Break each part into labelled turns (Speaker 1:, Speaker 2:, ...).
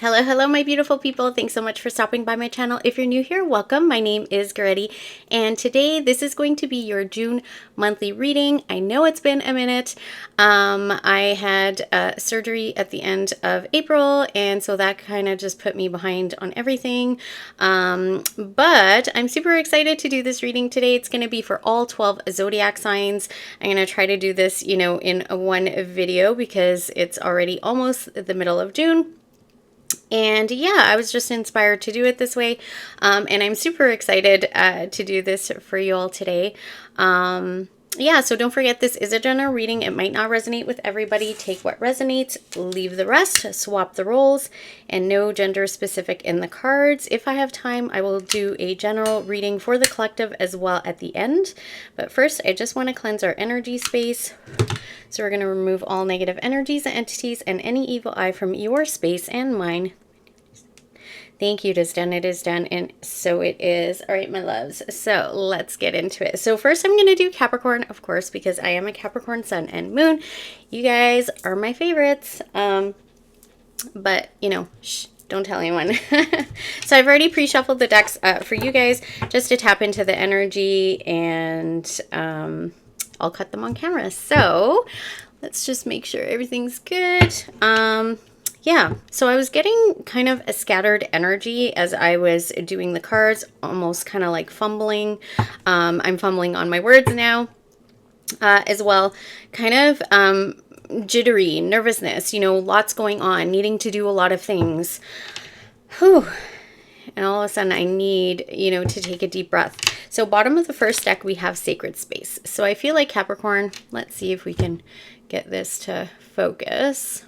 Speaker 1: Hello, hello, my beautiful people. Thanks so much for stopping by my channel. If you're new here, welcome. My name is Goretti, and today this is going to be your June monthly reading. I know it's been a minute. I had surgery at the end of April, and so that kind of just put me behind on everything. But I'm super excited to do this reading today. It's going to be for all 12 zodiac signs. I'm going to try to do this, in one video because it's already almost the middle of June. And yeah, I was just inspired to do it this way. And I'm super excited to do this for you all today. Yeah, so don't forget, this is a general reading. It might not resonate with everybody. Take what resonates, leave the rest, swap the roles, and no gender specific in the cards. If I have time, I will do a general reading for the collective as well at the end. But first, I just want to cleanse our energy space. So we're going to remove all negative energies and entities and any evil eye from your space and mine. Thank you. It is done. It is done. And so it is. All right, my loves. So let's get into it. So first I'm going to do Capricorn, of course, because I am a Capricorn sun and moon. You guys are my favorites. But, shh, don't tell anyone. So I've already pre-shuffled the decks for you guys just to tap into the energy, and I'll cut them on camera. So let's just make sure everything's good. Yeah, so I was getting kind of a scattered energy as I was doing the cards, almost kind of like fumbling. I'm fumbling on my words now as well. Kind of jittery, nervousness, lots going on, needing to do a lot of things. Whew. And all of a sudden I need, to take a deep breath. So bottom of the first deck, we have Sacred Space. So I feel like Capricorn, let's see if we can get this to focus.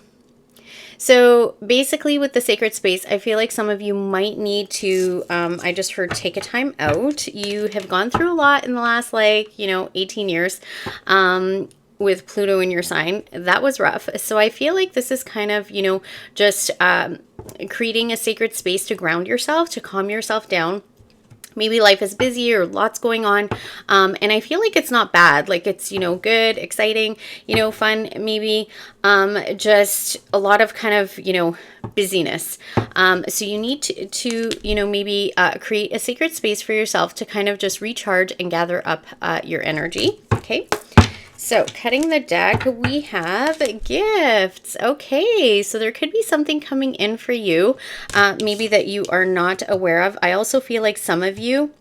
Speaker 1: So basically with the Sacred Space, I feel like some of you might need to, I just heard, take a time out. You have gone through a lot in the last 18 years with Pluto in your sign. That was rough. So I feel like this is kind of, just creating a sacred space to ground yourself, to calm yourself down. Maybe life is busy or lots going on. And I feel like it's not bad. Like it's, good, exciting, fun, maybe, just a lot of kind of, busyness. So you need to maybe create a sacred space for yourself to kind of just recharge and gather up your energy. Okay. So cutting the deck, we have gifts. Okay, so there could be something coming in for you, maybe that you are not aware of. I also feel like some of you,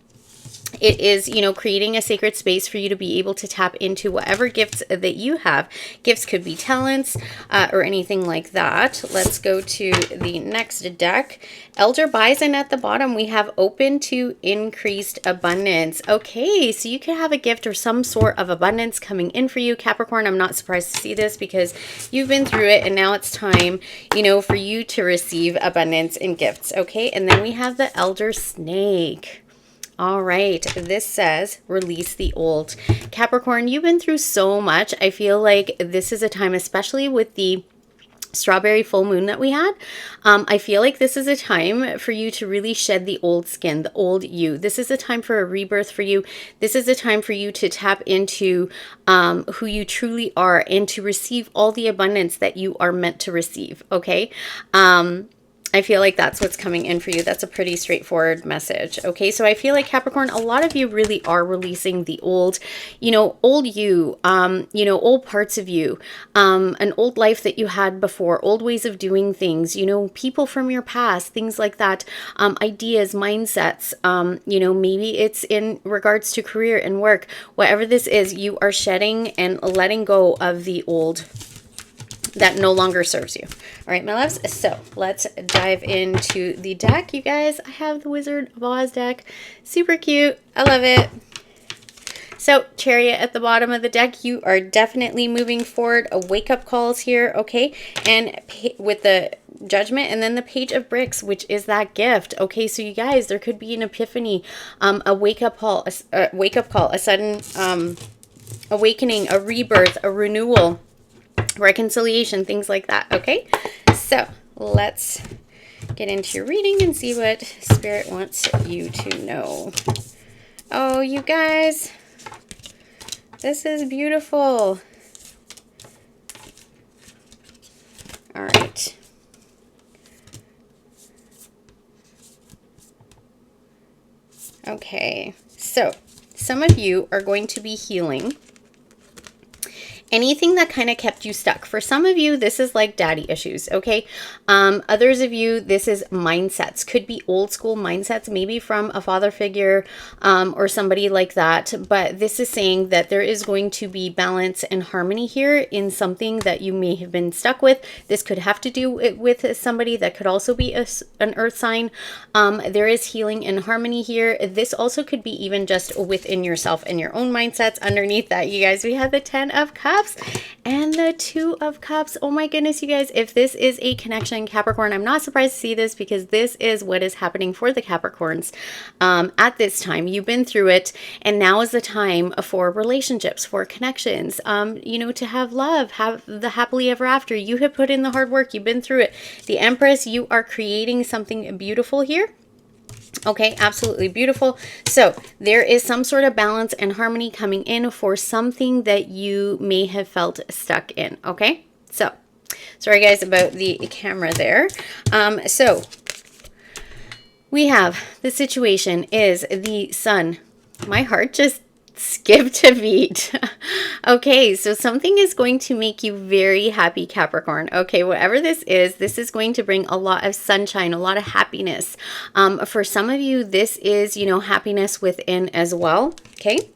Speaker 1: it is, creating a sacred space for you to be able to tap into whatever gifts that you have. Gifts could be talents or anything like that. Let's go to the next deck. Elder Bison at the bottom, we have open to increased abundance. Okay, so you could have a gift or some sort of abundance coming in for you, Capricorn. I'm not surprised to see this because you've been through it and now it's time, for you to receive abundance and gifts. Okay, and then we have the Elder Snake. All right, this says release the old. Capricorn, you've been through so much. I feel like this is a time, especially with the strawberry full moon that we had. I feel like this is a time for you to really shed the old skin, the old you. This is a time for a rebirth for you. This is a time for you to tap into who you truly are and to receive all the abundance that you are meant to receive. Okay. I feel like that's what's coming in for you. That's a pretty straightforward message. Okay, so I feel like Capricorn, a lot of you really are releasing the old, old you, old parts of you, an old life that you had before, old ways of doing things, people from your past, things like that, ideas, mindsets, maybe it's in regards to career and work. Whatever this is, you are shedding and letting go of the old that no longer serves you. All right, my loves. So let's dive into the deck, you guys. I have the Wizard of Oz deck. Super cute. I love it. So Chariot at the bottom of the deck, you are definitely moving forward. A wake-up calls here, okay? And with the Judgment and then the Page of Bricks, which is that gift. Okay, so you guys, there could be an epiphany, a wake-up call, a sudden awakening, a rebirth, a renewal, reconciliation, things like that. Okay, so let's get into your reading and see what Spirit wants you to know. Oh, you guys, this is beautiful. All right, Okay, so some of you are going to be healing anything that kind of kept you stuck. For some of you, this is like daddy issues, okay? Others of you, this is mindsets. Could be old school mindsets, maybe from a father figure or somebody like that. But this is saying that there is going to be balance and harmony here in something that you may have been stuck with. This could have to do with somebody that could also be an earth sign. There is healing and harmony here. This also could be even just within yourself and your own mindsets. Underneath that, you guys, we have the 10 of Cups and the 2 of Cups. Oh my goodness, you guys, if this is a connection, Capricorn, I'm not surprised to see this because this is what is happening for the Capricorns at this time. You've been through it, and now is the time for relationships, for connections, you know, to have love, have the happily ever after. You have put in the hard work. You've been through it. The Empress, you are creating something beautiful here. Okay, absolutely beautiful. So there is some sort of balance and harmony coming in for something that you may have felt stuck in. Okay, so sorry guys about the camera there. So we have the situation is the Sun. My heart just skipped a beat. Okay, so something is going to make you very happy, Capricorn. Okay, whatever this is going to bring a lot of sunshine, a lot of happiness. For some of you, this is, you know, happiness within as well. Okay.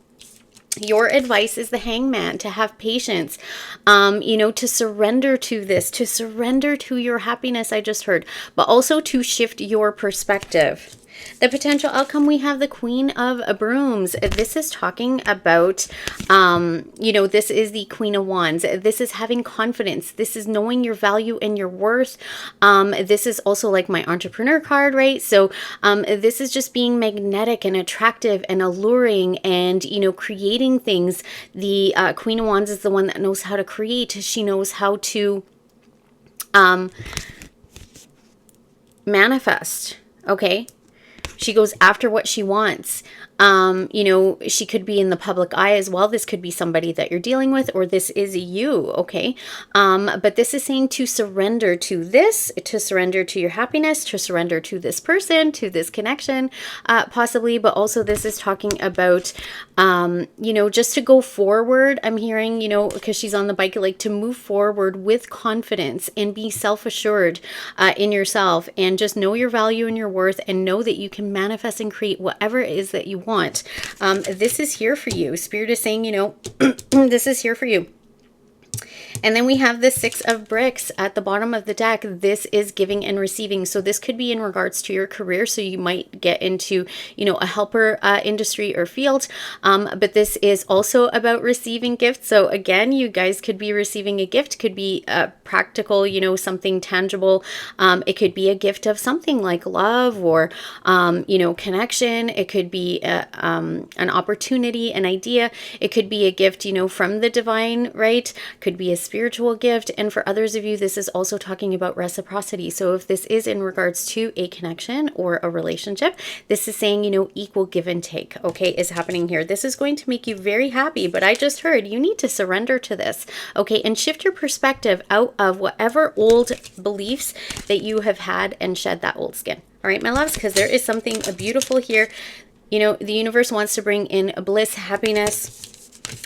Speaker 1: Your advice is the Hangman, to have patience, you know, to surrender to this, to surrender to your happiness, I just heard, but also to shift your perspective. The potential outcome, we have the Queen of Brooms. This is talking about, you know, this is the Queen of Wands. This is having confidence. This is knowing your value and your worth. This is also like my entrepreneur card, right? So this is just being magnetic and attractive and alluring and, you know, creating things. The Queen of Wands is the one that knows how to create. She knows how to manifest, okay? She goes after what she wants. You know, she could be in the public eye as well. This could be somebody that you're dealing with, or this is you, okay? But this is saying to surrender to this, to surrender to your happiness, to surrender to this person, to this connection, possibly. But also this is talking about, you know, just to go forward. I'm hearing, you know, because she's on the bike, like to move forward with confidence and be self-assured in yourself, and just know your value and your worth, and know that you can manifest and create whatever it is that you want. This is here for you. Spirit is saying, you know, this is here for you. And then we have the 6 of Bricks at the bottom of the deck. This is giving and receiving. So this could be in regards to your career. So you might get into, you know, a helper industry or field. But this is also about receiving gifts. So again, you guys could be receiving a gift. Could be practical, you know, something tangible. It could be a gift of something like love or, you know, connection. It could be an opportunity, an idea. It could be a gift, you know, from the divine, right? Could be a spiritual gift. And for others of you, this is also talking about reciprocity. So if this is in regards to a connection or a relationship, this is saying, you know, equal give and take, okay, is happening here. This is going to make you very happy, but I just heard you need to surrender to this, okay, and shift your perspective out of whatever old beliefs that you have had and shed that old skin. All right, my loves, because there is something beautiful here. You know, the universe wants to bring in bliss, happiness,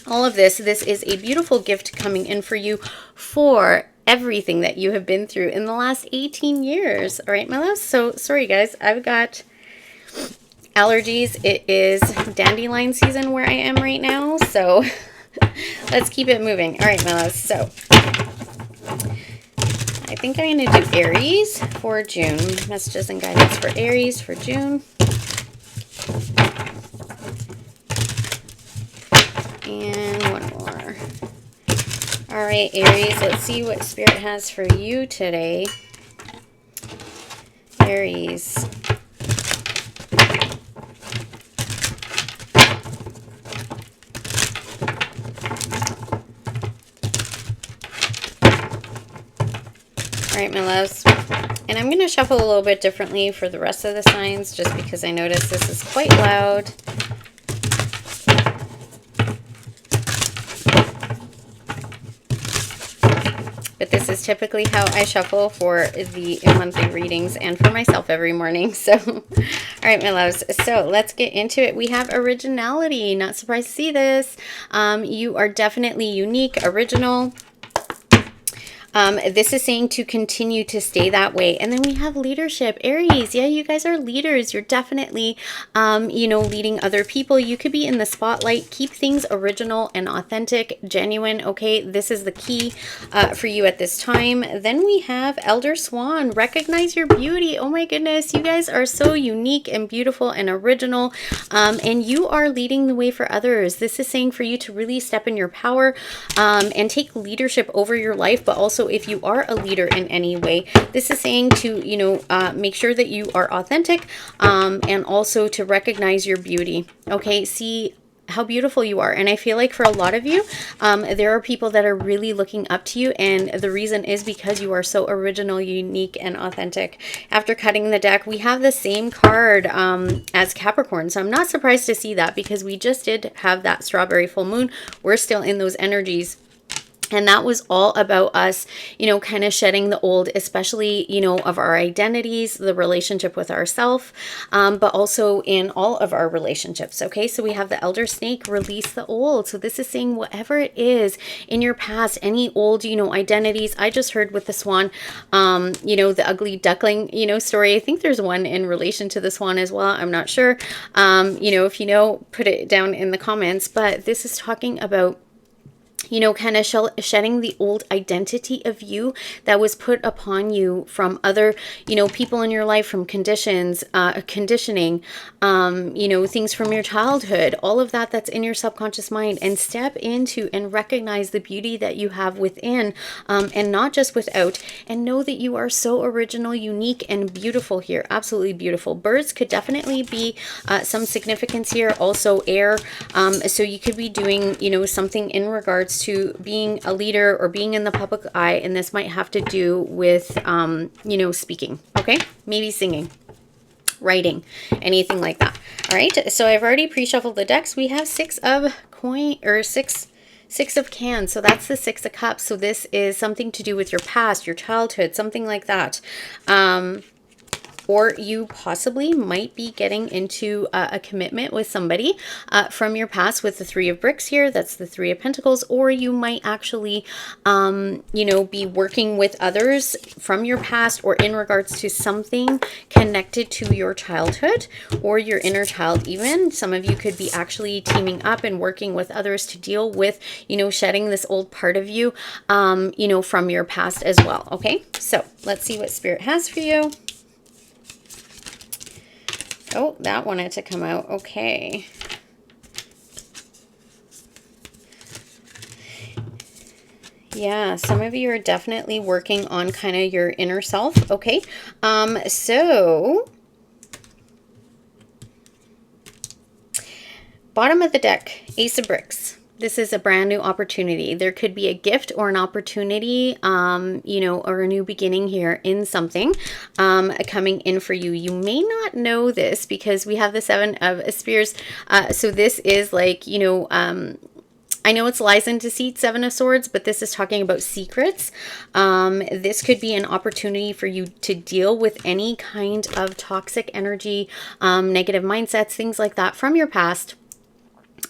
Speaker 1: all of this. This is a beautiful gift coming in for you for everything that you have been through in the last 18 years. All right, my loves. So sorry, guys. I've got allergies. It is dandelion season where I am right now. So let's keep it moving. All right, my loves. So I think I'm going to do Aries for June. Messages and guidance for Aries for June. And one more. All right, Aries, let's see what Spirit has for you today. Aries. All right, my loves. And I'm going to shuffle a little bit differently for the rest of the signs, just because I noticed this is quite loud. But this is is typically how I shuffle for the monthly readings and for myself every morning. So, all right, my loves. So let's get into it. We have originality. Not surprised to see this. You are definitely unique, original. This is saying to continue to stay that way. And then we have leadership, Aries. Yeah, you guys are leaders. You're definitely, you know, leading other people. You could be in the spotlight. Keep things original and authentic, genuine. Okay, this is the key for you at this time. Then we have Elder Swan. Recognize your beauty. Oh my goodness, you guys are so unique and beautiful and original. And you are leading the way for others. This is saying for you to really step in your power and take leadership over your life, but also if you are a leader in any way, this is saying to, you know, make sure that you are authentic and also to recognize your beauty. Okay, see how beautiful you are. And I feel like for a lot of you, there are people that are really looking up to you, and the reason is because you are so original, unique, and authentic. After cutting the deck, we have the same card as Capricorn, so I'm not surprised to see that because we just did have that strawberry full moon. We're still in those energies. And that was all about us, you know, kind of shedding the old, especially, you know, of our identities, the relationship with ourselves, but also in all of our relationships. Okay, so we have the Elder Snake, release the old. So this is saying whatever it is in your past, any old, you know, identities. I just heard with the swan, you know, the ugly duckling, you know, story. I think there's one in relation to the swan as well. I'm not sure. You know, if you know, put it down in the comments. But this is talking about, you know, kind of shedding the old identity of you that was put upon you from other, you know, people in your life, from conditions, conditioning, you know, things from your childhood, all of that that's in your subconscious mind, and step into and recognize the beauty that you have within and not just without, and know that you are so original, unique, and beautiful here. Absolutely beautiful. Birds could definitely be some significance here. Also air. So you could be doing, you know, something in regards to being a leader or being in the public eye, and this might have to do with you know, speaking. Okay, maybe singing, writing, anything like that. All right, so I've already pre-shuffled the decks. We have six of cans, so that's the Six of Cups. So this is something to do with your past, your childhood, something like that. Or you possibly might be getting into a commitment with somebody from your past with the Three of Bricks here. That's the Three of Pentacles. Or you might actually, you know, be working with others from your past or in regards to something connected to your childhood or your inner child even. Some of you could be actually teaming up and working with others to deal with, you know, shedding this old part of you, you know, from your past as well. Okay, so let's see what Spirit has for you. Oh, that wanted to come out. Okay. Yeah, some of you are definitely working on kind of your inner self. Okay. So bottom of the deck, Ace of Bricks. This is a brand new opportunity. There could be a gift or an opportunity, you know, or a new beginning here in something coming in for you. You may not know this because we have the Seven of Spears. So this is like, you know, I know it's lies and deceit, Seven of Swords, but this is talking about secrets. This could be an opportunity for you to deal with any kind of toxic energy, negative mindsets, things like that from your past.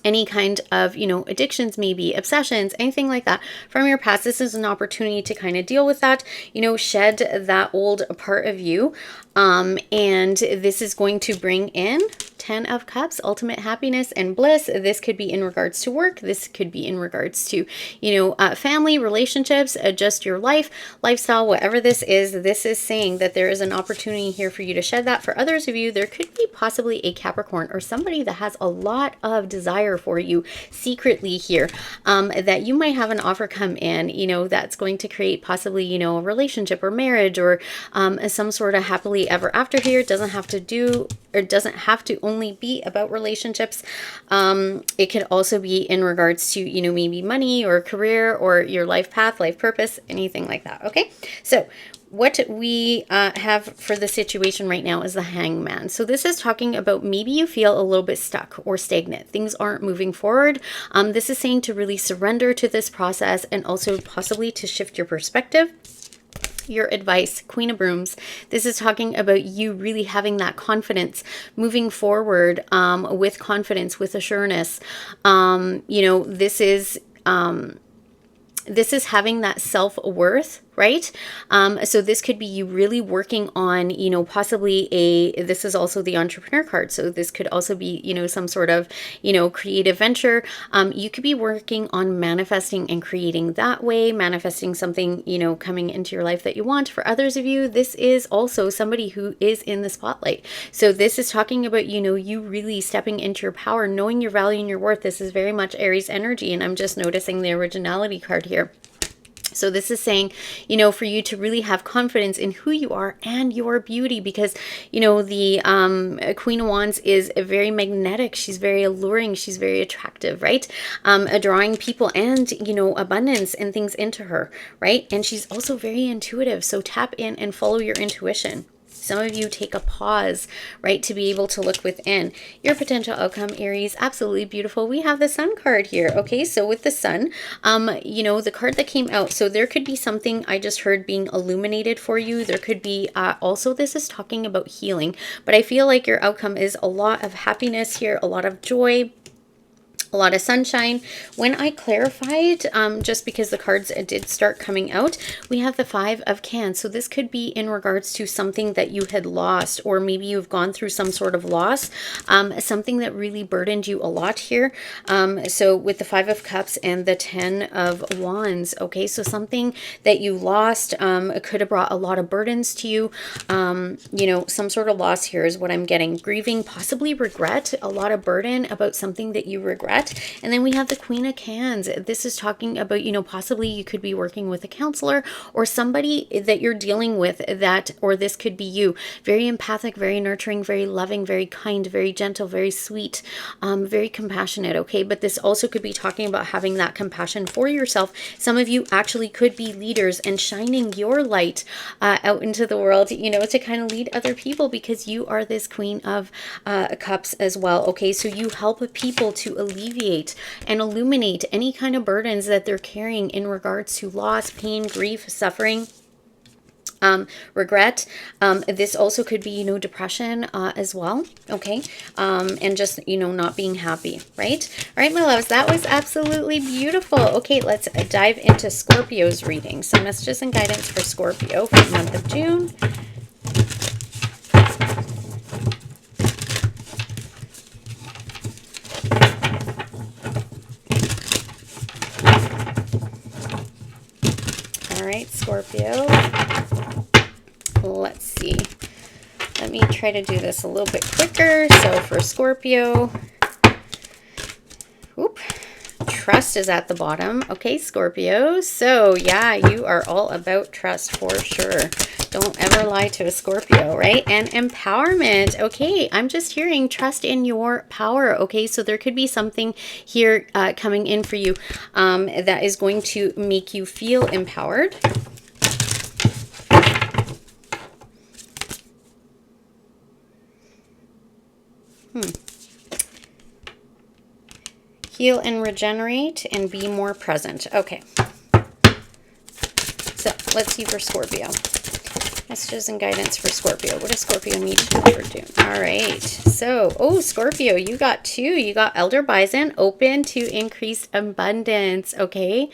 Speaker 1: Any kind of, you know, addictions, maybe obsessions, anything like that from your past. This is an opportunity to kind of deal with that, you know, shed that old part of you. And this is going to bring in Ten of Cups, ultimate happiness and bliss. This could be in regards to work. This could be in regards to, you know, family, relationships, just your life, lifestyle, whatever this is saying that there is an opportunity here for you to shed that. For others of you, there could be possibly a Capricorn or somebody that has a lot of desire for you secretly here, that you might have an offer come in, you know, that's going to create possibly, you know, a relationship or marriage or some sort of happily ever after here. It doesn't have to do, or doesn't have to only be about relationships. It could also be in regards to, you know, maybe money or career or your life path, life purpose, anything like that. Okay, so what we have for the situation right now is the Hangman. So this is talking about maybe you feel a little bit stuck or stagnant. Things aren't moving forward. This is saying to really surrender to this process and also possibly to shift your perspective. your advice, Queen of Brooms. This is talking about you really having that confidence, moving forward with confidence, with assurance. You know, this is having that self-worth, right? So this could be you really working on, you know, possibly this is also the entrepreneur card. So this could also be, you know, some sort of, you know, creative venture. You could be working on manifesting and creating that way, manifesting something, you know, coming into your life that you want. For others of you, this is also somebody who is in the spotlight. So this is talking about, you know, you really stepping into your power, knowing your value and your worth. This is very much Aries energy. And I'm just noticing the originality card here. So this is saying, you know, for you to really have confidence in who you are and your beauty, because, you know, the Queen of Wands is very magnetic. She's very alluring. She's very attractive, right? Drawing people and, you know, abundance and things into her, right? And she's also very intuitive. So tap in and follow your intuition. Some of you take a pause, right, to be able to look within. Your potential outcome, Aries, absolutely beautiful. We have the Sun card here. Okay, so with the Sun, you know, the card that came out. So there could be something I just heard being illuminated for you. There could be also, this is talking about healing, but I feel like your outcome is a lot of happiness here, a lot of joy, a lot of sunshine. When I clarified, just because the cards did start coming out, we have the Five of Cans. So this could be in regards to something that you had lost, or maybe you've gone through some sort of loss, something that really burdened you a lot here. So with the Five of Cups and the 10 of Wands, okay, so something that you lost could have brought a lot of burdens to you. You know, some sort of loss here is what I'm getting. Grieving, possibly regret, a lot of burden about something that you regret. And then we have the Queen of Cans. This is talking about, you know, possibly you could be working with a counselor or somebody that you're dealing with that, or this could be you. Very empathic, very nurturing, very loving, very kind, very gentle, very sweet, very compassionate, okay? But this also could be talking about having that compassion for yourself. Some of you actually could be leaders and shining your light out into the world, you know, to kind of lead other people, because you are this Queen of Cups as well, okay? So you help people to alleviate and illuminate any kind of burdens that they're carrying in regards to loss, pain, grief, suffering, regret. This also could be, you know, depression as well, okay? And just, you know, not being happy, right? All right, my loves, that was absolutely beautiful. Okay, let's dive into Scorpio's reading. So messages and guidance for Scorpio for the month of June. All right, Scorpio. Let's see. Let me try to do this a little bit quicker. So for Scorpio, trust is at the bottom. Okay, Scorpio. So yeah, you are all about trust for sure. Don't ever lie to a Scorpio, right? And empowerment. Okay, I'm just hearing trust in your power. Okay, so there could be something here coming in for you that is going to make you feel empowered. Heal and regenerate and be more present. Okay. So let's see for Scorpio. Messages and guidance for Scorpio. What does Scorpio need to know for June? All right. So, oh, Scorpio, you got two. You got Elder Bison, open to increased abundance. Okay.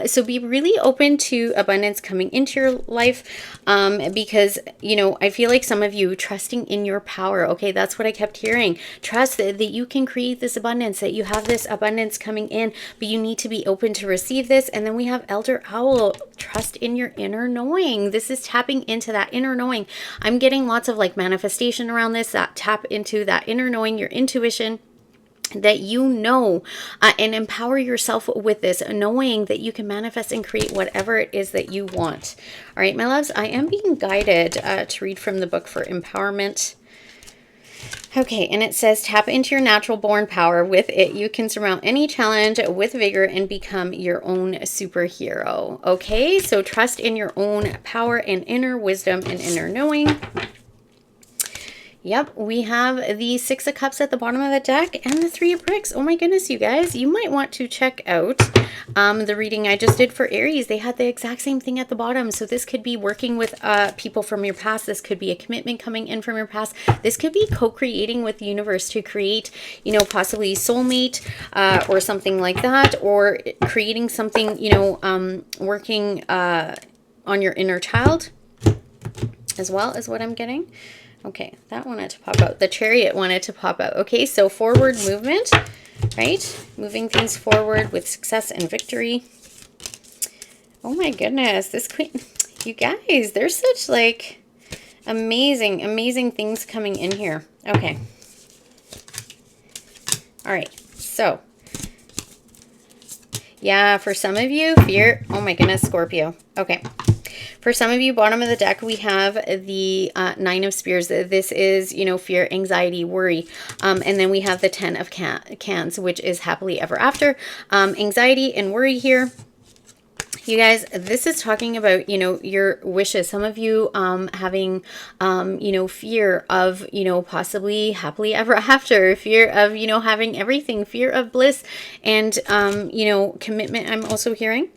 Speaker 1: So be really open to abundance coming into your life because, you know, I feel like some of you trusting in your power. Okay. That's what I kept hearing. Trust that you can create this abundance, that you have this abundance coming in, but you need to be open to receive this. And then we have Elder Owl, trust in your inner knowing. This is tapping into that inner knowing. I'm getting lots of like manifestation around this, that tap into that inner knowing, your intuition, that you know, and empower yourself with this, knowing that you can manifest and create whatever it is that you want. All right, my loves, I am being guided to read from the book for empowerment. Okay, and it says, tap into your natural born power. With it, you can surmount any challenge with vigor and become your own superhero. Okay, so trust in your own power and inner wisdom and inner knowing. Yep, we have the Six of Cups at the bottom of the deck and the Three of Bricks. Oh my goodness, you guys. You might want to check out the reading I just did for Aries. They had the exact same thing at the bottom. So this could be working with people from your past. This could be a commitment coming in from your past. This could be co-creating with the universe to create, you know, possibly soulmate or something like that. Or creating something, you know, working on your inner child as well is what I'm getting. Okay, that wanted to pop out. The Chariot wanted to pop out. Okay, so forward movement, right? Moving things forward with success and victory. Oh my goodness, this Queen, you guys, there's such like amazing, amazing things coming in here. Okay. All right, so yeah, for some of you, fear. Oh my goodness, Scorpio. Okay. For some of you, bottom of the deck, we have the Nine of Spears. This is, you know, fear, anxiety, worry. And then we have the Ten of Cans, which is happily ever after. Anxiety and worry here. You guys, this is talking about, you know, your wishes. Some of you having, you know, fear of, you know, possibly happily ever after, fear of, you know, having everything, fear of bliss and, you know, commitment. I'm also hearing.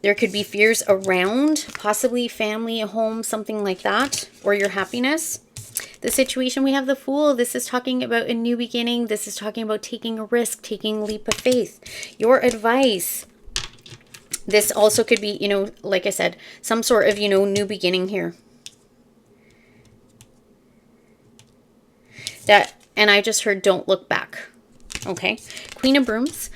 Speaker 1: There could be fears around, possibly family, a home, something like that, or your happiness. The situation, we have the Fool. This is talking about a new beginning. This is talking about taking a risk, taking a leap of faith. Your advice. This also could be, you know, like I said, some sort of, you know, new beginning here. And I just heard, don't look back. Okay, Queen of Brooms.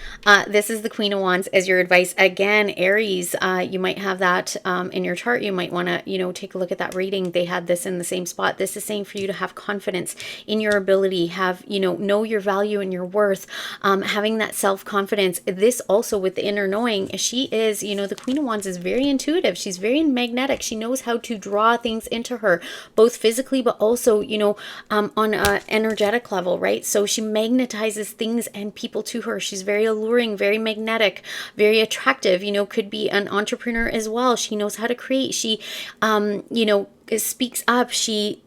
Speaker 1: This is the Queen of Wands as your advice. Again, Aries, you might have that in your chart. You might want to, you know, take a look at that reading. They had this in the same spot. This is saying for you to have confidence in your ability, have, you know your value and your worth, having that self-confidence. This also with the inner knowing, she is, you know, the Queen of Wands is very intuitive. She's very magnetic. She knows how to draw things into her, both physically, but also, you know, on an energetic level, right? So she magnetizes things and people to her. She's very alluring, very magnetic, very attractive, you know, could be an entrepreneur as well. She knows how to create. She, you know, speaks up. She,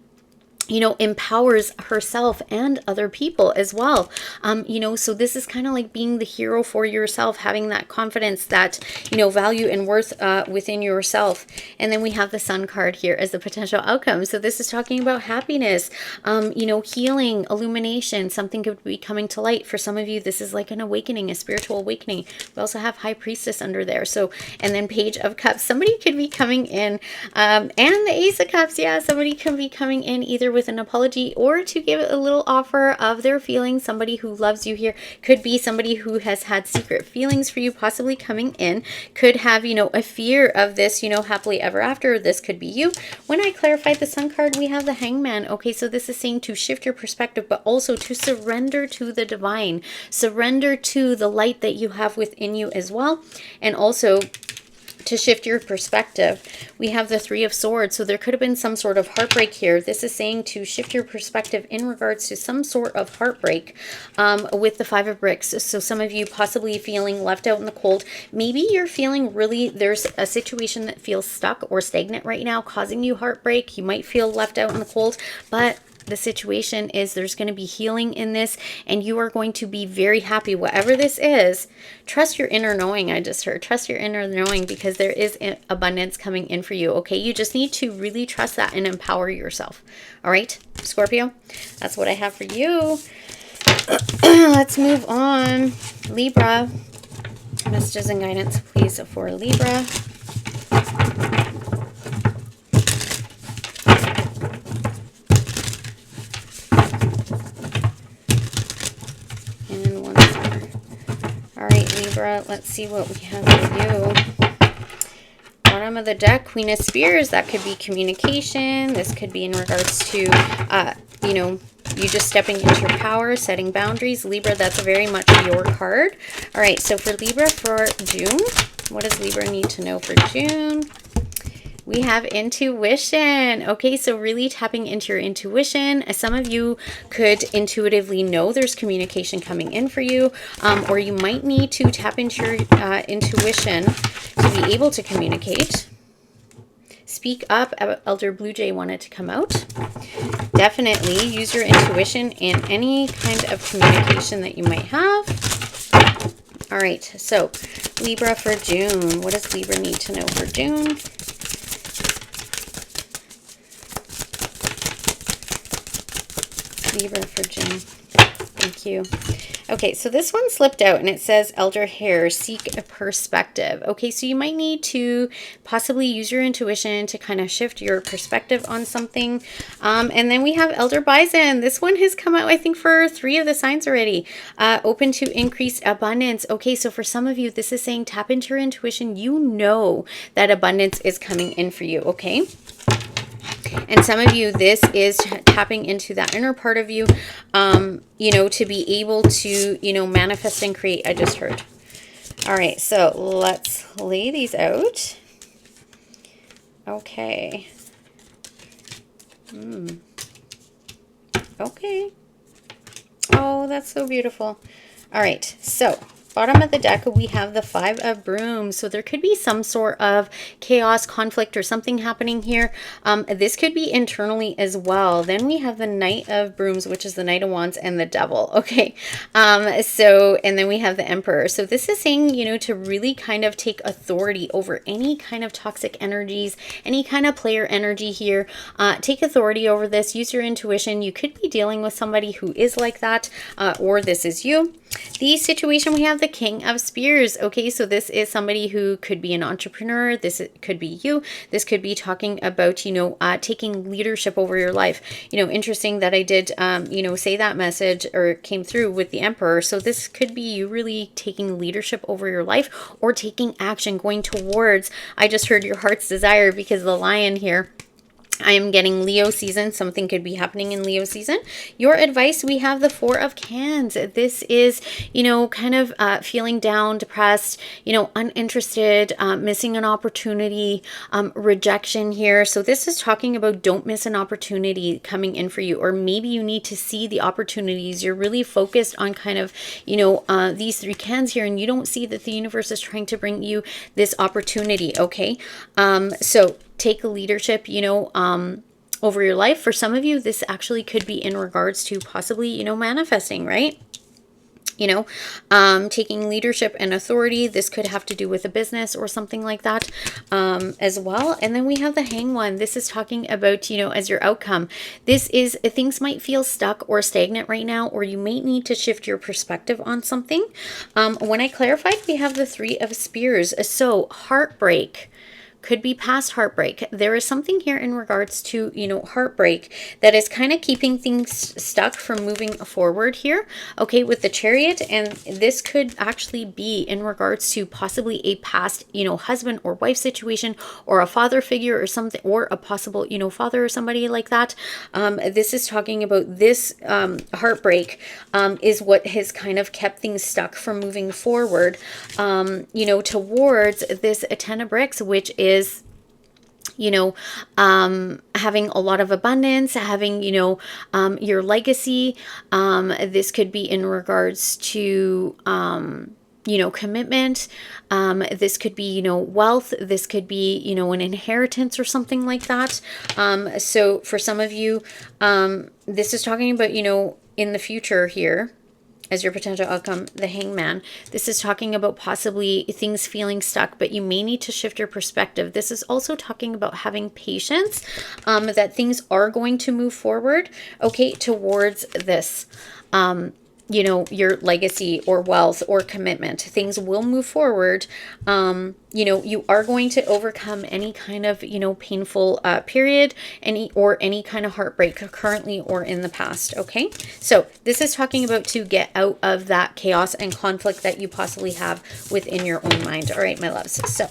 Speaker 1: you know, empowers herself and other people as well. You know, so this is kind of like being the hero for yourself, having that confidence, that, you know, value and worth within yourself. And then we have the Sun card here as the potential outcome. So this is talking about happiness, you know, healing, illumination, something could be coming to light. For some of you, this is like an awakening, a spiritual awakening. We also have High Priestess under there. So, and then Page of Cups, somebody could be coming in, and the Ace of Cups. Yeah, somebody could be coming in either with an apology or to give a little offer of their feelings. Somebody who loves you here could be somebody who has had secret feelings for you, possibly coming in, could have, you know, a fear of this, you know, happily ever after. This could be you. When I clarified the Sun card, we have the Hangman. Okay, so this is saying to shift your perspective, but also to surrender to the divine, surrender to the light that you have within you as well, and also to shift your perspective. We have the Three of Swords. So there could have been some sort of heartbreak here. This is saying to shift your perspective in regards to some sort of heartbreak with the Five of Bricks. So some of you possibly feeling left out in the cold. Maybe you're feeling really, there's a situation that feels stuck or stagnant right now, causing you heartbreak. You might feel left out in the cold, but the situation is there's going to be healing in this, and you are going to be very happy. Whatever this is, trust your inner knowing. I just heard, trust your inner knowing, because there is abundance coming in for you. Okay, you just need to really trust that and empower yourself. All right, Scorpio, that's what I have for you. Let's move on. Libra, messages and guidance, please, for Libra. All right, Libra, let's see what we have for you. Bottom of the deck, Queen of Spears. That could be communication. This could be in regards to, you know, you just stepping into your power, setting boundaries. Libra, that's very much your card. All right, so for Libra for June, what does Libra need to know for June? We have intuition. Okay, so really tapping into your intuition. Some of you could intuitively know there's communication coming in for you, or you might need to tap into your intuition to be able to communicate. speak up. Elder Blue Jay wanted to come out. Definitely use your intuition in any kind of communication that you might have. All right, so Libra for June. What does Libra need to know for June? Libra for June. Thank you. Okay, so this one slipped out and it says Elder Hare, seek a perspective. Okay, so you might need to possibly use your intuition to kind of shift your perspective on something. And then we have Elder Bison. This one has come out, I think, for 3 of the signs already. Open to increased abundance. Okay, so for some of you, this is saying tap into your intuition. You know that abundance is coming in for you, okay? And some of you, this is tapping into that inner part of you, you know, to be able to, you know, manifest and create. I just heard. All right, so let's lay these out. Okay. Okay. Oh, that's so beautiful. All right, so bottom of the deck, we have the 5 of Brooms. So there could be some sort of chaos, conflict, or something happening here. This could be internally as well. Then we have the Knight of Brooms, which is the Knight of Wands, and the Devil. Okay. And then we have the Emperor. So this is saying, you know, to really kind of take authority over any kind of toxic energies, any kind of player energy here. Take authority over this. Use your intuition. You could be dealing with somebody who is like that, or this is you. The situation, we have the King of Spears. Okay, so this is somebody who could be an entrepreneur. This could be you. This could be talking about, you know, taking leadership over your life. You know, interesting that I did, you know, say that message or came through with the Emperor. So this could be you really taking leadership over your life or taking action, going towards, I just heard your heart's desire because the Lion here. I am getting Leo season. Something could be happening in Leo season. Your advice, we have the 4 of Cans. This is, you know, kind of feeling down, depressed, you know, uninterested, missing an opportunity, rejection here. So this is talking about don't miss an opportunity coming in for you, or maybe you need to see the opportunities. You're really focused on kind of, you know, these 3 cans here, and you don't see that the universe is trying to bring you this opportunity. Okay. So take leadership, you know, over your life. For some of you, this actually could be in regards to possibly, you know, manifesting, right? You know, taking leadership and authority. This could have to do with a business or something like that as well. And then we have the Hanged One. This is talking about, you know, as your outcome. This is, things might feel stuck or stagnant right now, or you may need to shift your perspective on something. When I clarified, we have the 3 of Spears. So heartbreak. Could be past heartbreak. There is something here in regards to, you know, heartbreak that is kind of keeping things stuck from moving forward here. Okay, with the Chariot, and this could actually be in regards to possibly a past, you know, husband or wife situation, or a father figure or something, or a possible, you know, father or somebody like that. This is talking about this heartbreak is what has kind of kept things stuck from moving forward, you know, towards this 10 of Bricks, which is, you know, having a lot of abundance, having, you know, your legacy. This could be in regards to, you know, commitment. This could be, you know, wealth. This could be, you know, an inheritance or something like that. So for some of you, this is talking about, you know, in the future here, as your potential outcome, the Hangman. This is talking about possibly things feeling stuck, but you may need to shift your perspective. This is also talking about having patience, that things are going to move forward, okay, towards this, you know, your legacy or wealth or commitment. Things will move forward. You know, you are going to overcome any kind of, you know, painful period, any kind of heartbreak currently or in the past. Okay, so this is talking about to get out of that chaos and conflict that you possibly have within your own mind. All right, my loves. So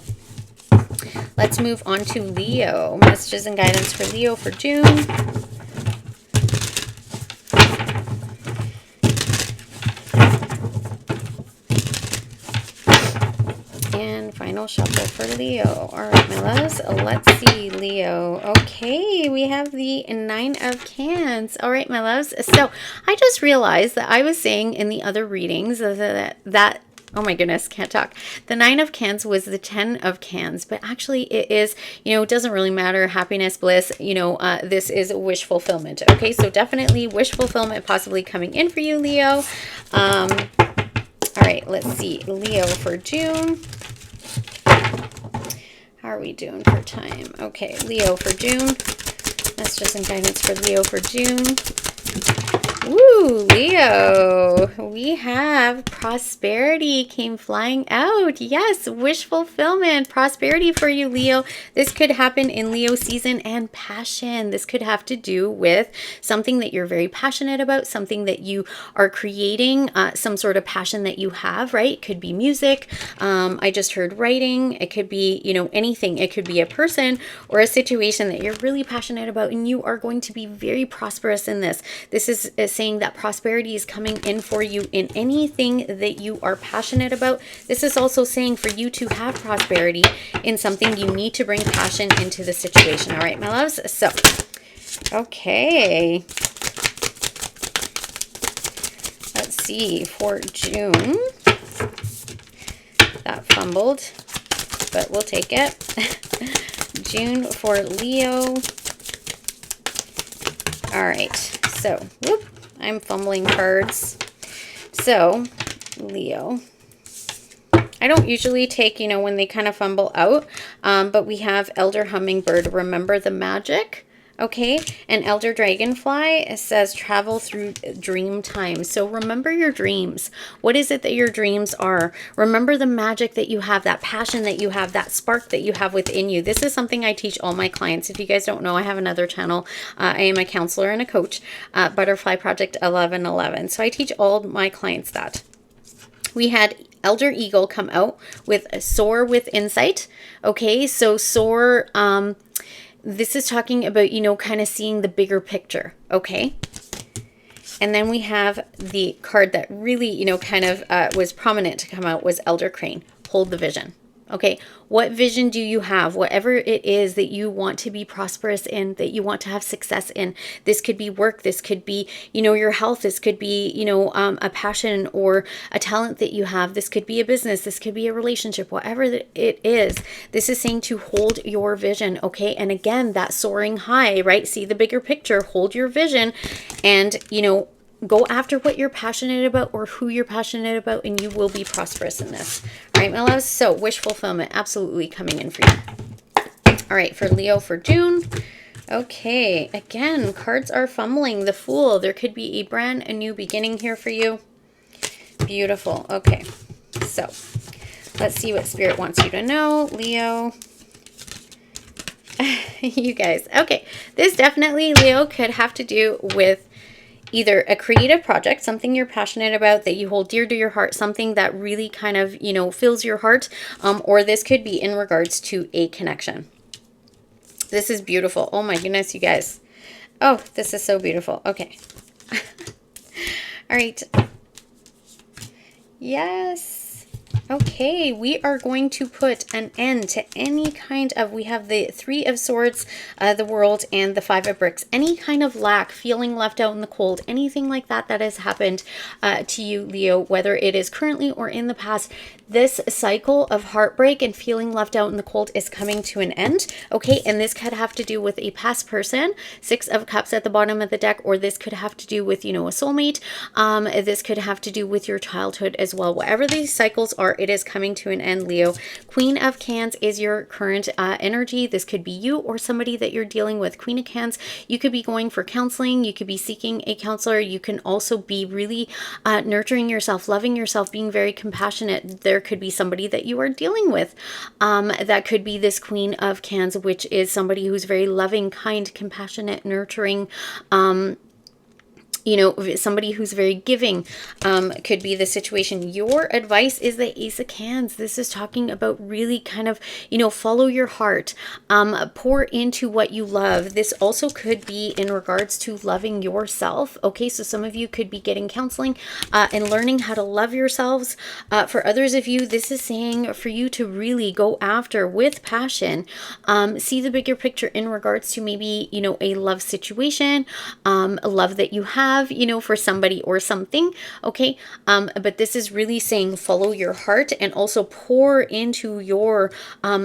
Speaker 1: let's move on to Leo. Messages and guidance for Leo for June. And final shuffle for Leo. All right, my loves, let's see, Leo. Okay, we have the 9 of Cans. All right, my loves. So I just realized that I was saying in the other readings that Oh my goodness, can't talk. The 9 of Cans was the 10 of Cans, but actually it is, it doesn't really matter. Happiness, bliss, this is wish fulfillment. Okay, so definitely wish fulfillment possibly coming in for you, Leo. All right, let's see. Leo for June. How are we doing for time? Okay, Leo for June. That's just some guidance for Leo for June. Woo, Leo, we have prosperity came flying out. Yes, wish fulfillment, prosperity for you, Leo. This could happen in Leo season, and passion. This could have to do with something that you're very passionate about, something that you are creating, some sort of passion that you have, right? It could be music. I just heard writing. It could be, anything. It could be a person or a situation that you're really passionate about, and you are going to be very prosperous in this. This is saying that prosperity is coming in for you in anything that you are passionate about. This is also saying for you to have prosperity in something, you need to bring passion into the situation. All right, my loves. So, okay. Let's see, for June. That fumbled, but we'll take it. June for Leo. All right, so, whoop. I'm fumbling cards. So, Leo. I don't usually take, when they kind of fumble out, but we have Elder Hummingbird, remember the magic, okay? And Elder Dragonfly, it says travel through dream time. So remember your dreams. What is it that your dreams are? Remember the magic that you have, that passion that you have, that spark that you have within you. This is something I teach all my clients. If you guys don't know, I have another channel. I am a counselor and a coach, Butterfly Project 1111. So I teach all my clients that. We had Elder Eagle come out with a Soar with Insight. Okay, so Soar, this is talking about, kind of seeing the bigger picture, okay? And then we have the card that really, kind of was prominent to come out was Elder Crane, Hold the Vision. Okay, what vision do you have? Whatever it is that you want to be prosperous in, that you want to have success in. This could be work. This could be, your health. This could be, a passion or a talent that you have. This could be a business. This could be a relationship. Whatever it is, this is saying to hold your vision. Okay, and again, that soaring high, right? See the bigger picture. Hold your vision, and go after what you're passionate about or who you're passionate about, and you will be prosperous in this. All right, my loves. So wish fulfillment absolutely coming in for you. All right, for Leo for June. Okay, again, cards are fumbling. The Fool. There could be a new beginning here for you. Beautiful. Okay, so let's see what Spirit wants you to know, Leo. You guys. Okay, this definitely, Leo, could have to do with either a creative project, something you're passionate about that you hold dear to your heart, something that really kind of, fills your heart, or this could be in regards to a connection. This is beautiful. Oh my goodness, you guys. Oh, this is so beautiful. Okay. All right. Yes. Okay, we are going to put an end to any kind of, we have the 3 of Swords, the World, and the 5 of Bricks. Any kind of lack, feeling left out in the cold, anything like that that has happened to you, Leo, whether it is currently or in the past, this cycle of heartbreak and feeling left out in the cold is coming to an end, okay? And this could have to do with a past person, 6 of Cups at the bottom of the deck, or this could have to do with, a soulmate. This could have to do with your childhood as well. Whatever these cycles are, it is coming to an end, Leo. Queen of Cans is your current energy. This could be you or somebody that you're dealing with. Queen of Cans, you could be going for counseling. You could be seeking a counselor. You can also be really nurturing yourself, loving yourself, being very compassionate. There could be somebody that you are dealing with. That could be this Queen of Cans, which is somebody who's very loving, kind, compassionate, nurturing, somebody who's very giving, could be the situation. Your advice is the Ace of Cans. This is talking about really kind of, follow your heart, pour into what you love. This also could be in regards to loving yourself. Okay, so some of you could be getting counseling and learning how to love yourselves. For others of you, this is saying for you to really go after with passion, see the bigger picture in regards to maybe, a love situation, a love that you have, have, you know, for somebody or something, okay? But this is really saying follow your heart and also pour into your,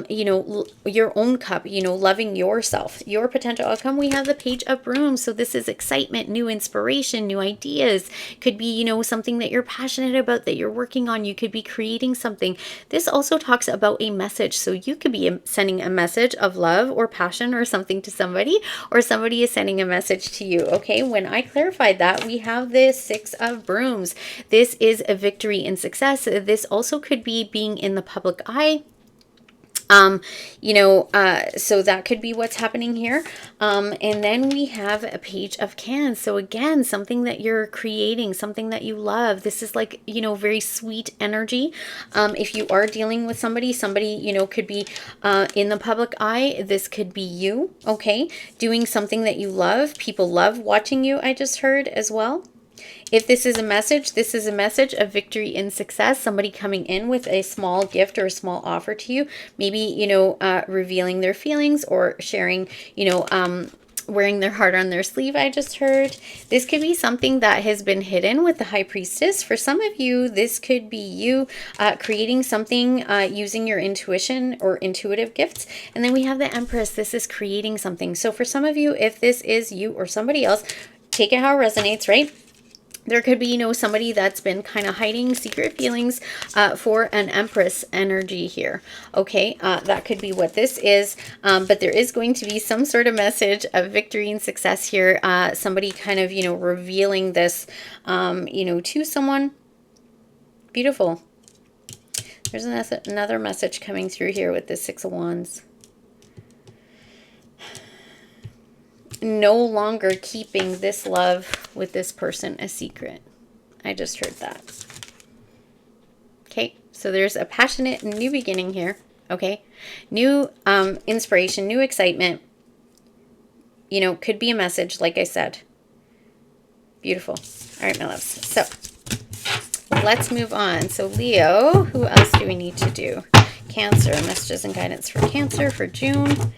Speaker 1: you know, your own cup, you know, loving yourself, your potential outcome. We have the Page of Brooms. So this is excitement, new inspiration, new ideas. Could be, you know, something that you're passionate about that you're working on. You could be creating something. This also talks about a message. So you could be sending a message of love or passion or something to somebody, or somebody is sending a message to you. Okay, when I clarified that, we have this Six of Brooms. This is a victory and success. This also could be being in the public eye. You know, so that could be what's happening here. And then we have a Page of Cans. So again, something that you're creating, something that you love. This is like, you know, very sweet energy. If you are dealing with somebody, you know, could be in the public eye. This could be you, okay? Doing something that you love. People love watching you, I just heard as well. If this is a message, this is a message of victory and success. Somebody coming in with a small gift or a small offer to you. Maybe, you know, revealing their feelings or sharing, you know, wearing their heart on their sleeve, I just heard. This could be something that has been hidden with the High Priestess. For some of you, this could be you creating something using your intuition or intuitive gifts. And then we have the Empress. This is creating something. So for some of you, if this is you or somebody else, take it how it resonates, right? There could be, you know, somebody that's been kind of hiding secret feelings for an Empress energy here. Okay, that could be what this is. But there is going to be some sort of message of victory and success here. Somebody kind of, you know, revealing this, you know, to someone. Beautiful. There's another message coming through here with the Six of Wands. No longer keeping this love with this person a secret. I just heard that. Okay, so there's a passionate new beginning here. Okay, new inspiration, new excitement. You know, could be a message, like I said. Beautiful. All right, my loves. So let's move on. So Leo, who else do we need to do? Cancer, messages and guidance for Cancer for June.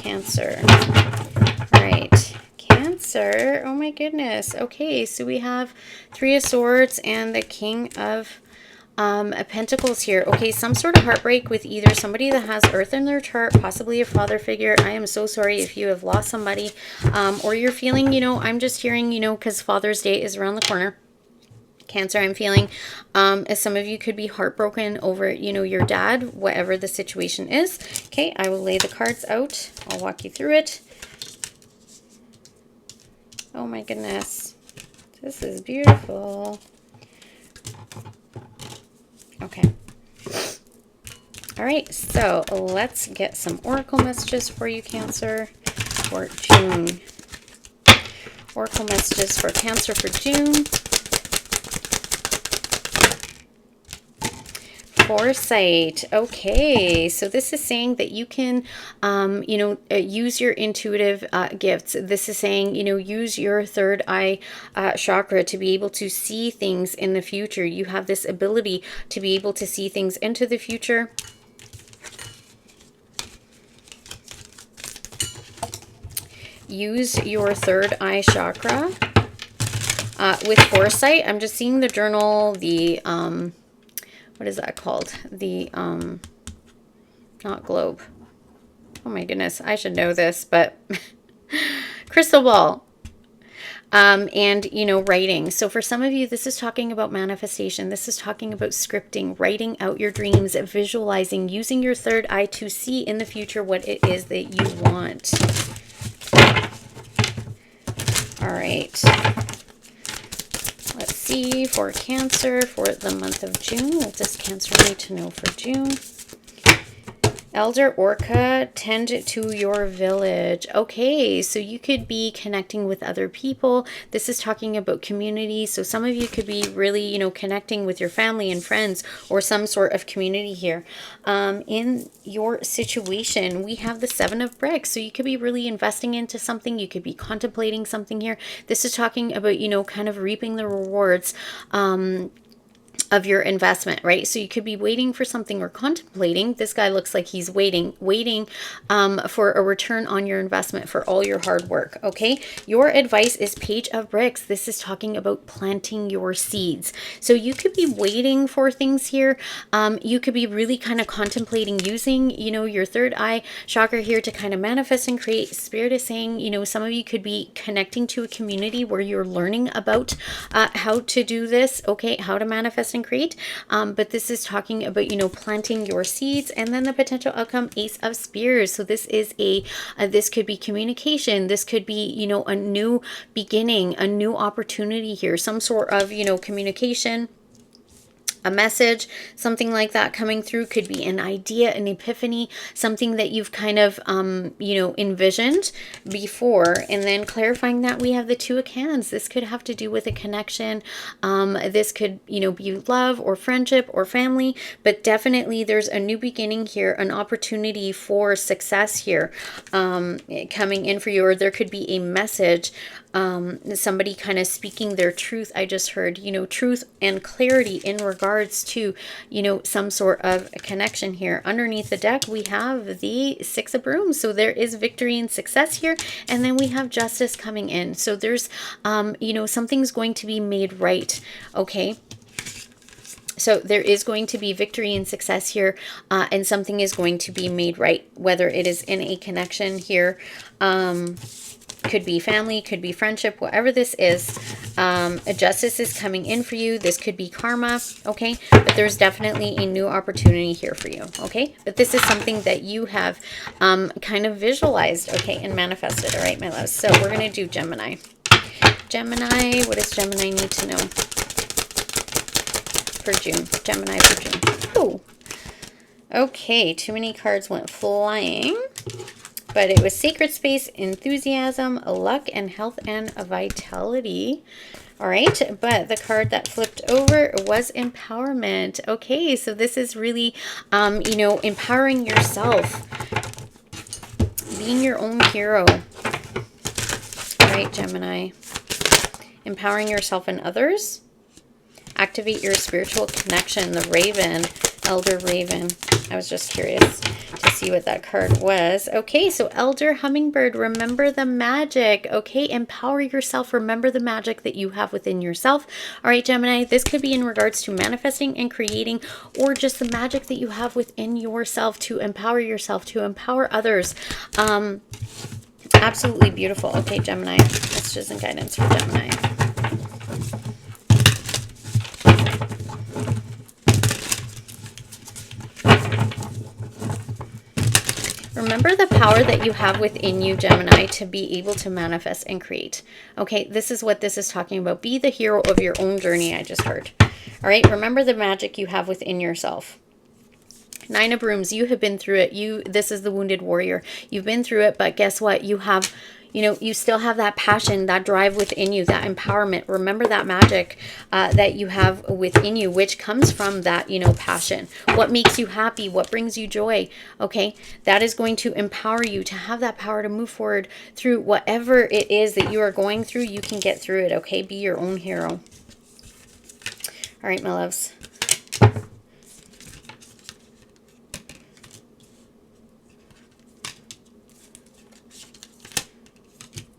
Speaker 1: Cancer. All right, Cancer. Oh my goodness. Okay, so we have Three of Swords and the King of Pentacles here. Okay, some sort of heartbreak with either somebody that has Earth in their chart, possibly a father figure. I am so sorry if you have lost somebody, or you're feeling, you know, I'm just hearing, you know, because Father's Day is around the corner. Cancer, I'm feeling as some of you could be heartbroken over, you know, your dad, whatever the situation is. Okay, I will lay the cards out. I'll walk you through it. Oh my goodness. This is beautiful. Okay. All right, so let's get some oracle messages for you, Cancer, for June. Oracle messages for Cancer for June. Foresight. Okay, so this is saying that you can, you know, use your intuitive gifts. This is saying, you know, use your third eye chakra to be able to see things in the future. You have this ability to be able to see things into the future. Use your third eye chakra with foresight. I'm just seeing the journal, the what is that called? The, not globe. Oh my goodness, I should know this, but crystal ball. And, you know, writing. So for some of you, this is talking about manifestation. This is talking about scripting, writing out your dreams, visualizing, using your third eye to see in the future what it is that you want. All right. Let's see for Cancer for the month of June. What does Cancer need to know for June? Elder Orca, tend to your village. Okay, so you could be connecting with other people. This is talking about community. So some of you could be really, you know, connecting with your family and friends or some sort of community here. In your situation, we have the Seven of Bricks. So you could be really investing into something. You could be contemplating something here. This is talking about, you know, kind of reaping the rewards of your investment, right? So you could be waiting for something or contemplating. This guy looks like he's waiting for a return on your investment for all your hard work, okay? Your advice is Page of Bricks. This is talking about planting your seeds. So you could be waiting for things here. You could be really kind of contemplating using, you know, your third eye chakra here to kind of manifest and create. Spirit is saying, you know, some of you could be connecting to a community where you're learning about how to do this, okay? How to manifest and create, but this is talking about, you know, planting your seeds. And then the potential outcome, Ace of Spears. So this is this could be communication. This could be, you know, a new beginning, a new opportunity here, some sort of, you know, communication, a message, something like that coming through. Could be an idea, an epiphany, something that you've kind of, you know, envisioned before. And then clarifying that we have the Two of Cans. This could have to do with a connection. This could, you know, be love or friendship or family, but definitely there's a new beginning here, an opportunity for success here coming in for you, or there could be a message, somebody kind of speaking their truth. I just heard, you know, truth and clarity in regards to, you know, some sort of a connection here. Underneath the deck, we have the Six of Brooms. So there is victory and success here. And then we have justice coming in. So there's, you know, something's going to be made right. Okay. So there is going to be victory and success here, and something is going to be made right, whether it is in a connection here, could be family, could be friendship, whatever this is. A justice is coming in for you. This could be karma, okay? But there's definitely a new opportunity here for you, okay? But this is something that you have kind of visualized, okay, and manifested, all right, my loves? So we're going to do Gemini. Gemini, what does Gemini need to know for June? Gemini for June. Oh, okay, too many cards went flying. But it was sacred space, enthusiasm, luck, and health and vitality. All right, but the card that flipped over was empowerment. Okay, so this is really, you know, empowering yourself, being your own hero. All right, Gemini. Empowering yourself and others. Activate your spiritual connection, the Raven, Elder Raven. I was just curious to see what that card was. Okay, so Elder Hummingbird, remember the magic. Okay, empower yourself. Remember the magic that you have within yourself. All right, Gemini, this could be in regards to manifesting and creating, or just the magic that you have within yourself to empower others. Absolutely beautiful. Okay, Gemini, messages and guidance for Gemini. Remember the power that you have within you, Gemini, to be able to manifest and create. Okay, this is what this is talking about. Be the hero of your own journey, I just heard. All right, remember the magic you have within yourself. Nine of Brooms, you have been through it. This is the wounded warrior. You've been through it, but guess what? You have, you know, you still have that passion, that drive within you, that empowerment. Remember that magic that you have within you, which comes from that, you know, passion. What makes you happy? What brings you joy? Okay, that is going to empower you to have that power to move forward through whatever it is that you are going through. You can get through it, okay? Be your own hero. All right, my loves.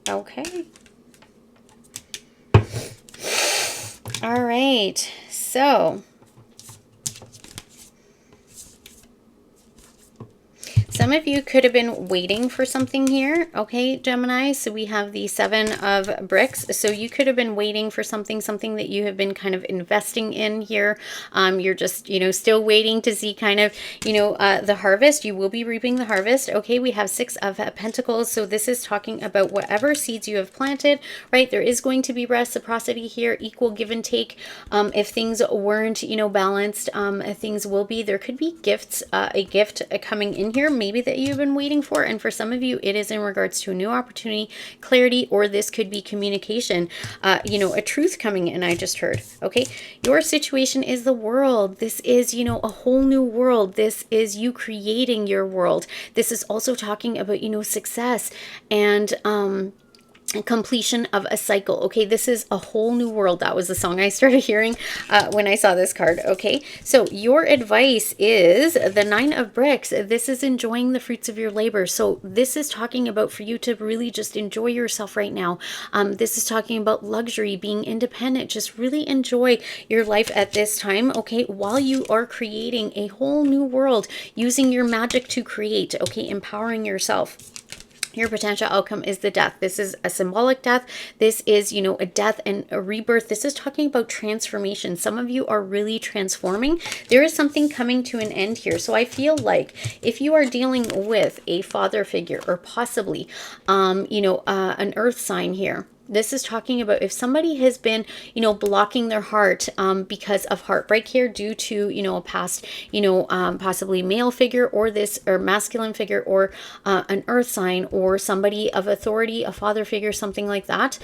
Speaker 1: Okay. All right. So some of you could have been waiting for something here, okay, Gemini? So we have the 7 of bricks. So you could have been waiting for something that you have been kind of investing in here. You're just, you know, still waiting to see kind of, you know, the harvest. You will be reaping the harvest. Okay, we have 6 of Pentacles. So this is talking about whatever seeds you have planted, right? There is going to be reciprocity here, equal give and take. If things weren't, you know, balanced, things will be. There could be gifts, a gift coming in here, maybe that you've been waiting for. And for some of you, it is in regards to a new opportunity, clarity, or this could be communication, you know, a truth coming in, I just heard. Okay, your situation is the world. This is, you know, a whole new world. This is you creating your world. This is also talking about, you know, success and completion of a cycle. Okay, this is a whole new world. That was the song I started hearing when I saw this card. Okay, so your advice is the 9 of bricks. This is enjoying the fruits of your labor. So this is talking about for you to really just enjoy yourself right now. This is talking about luxury, being independent. Just really enjoy your life at this time, okay, while you are creating a whole new world, using your magic to create, okay, empowering yourself. Your potential outcome is the death. This is a symbolic death. This is, you know, a death and a rebirth. This is talking about transformation. Some of you are really transforming. There is something coming to an end here. So I feel like if you are dealing with a father figure or possibly, you know, an earth sign here, this is talking about if somebody has been, you know, blocking their heart because of heartbreak here due to, you know, a past, you know, possibly male figure or this or masculine figure or an earth sign or somebody of authority, a father figure, something like that.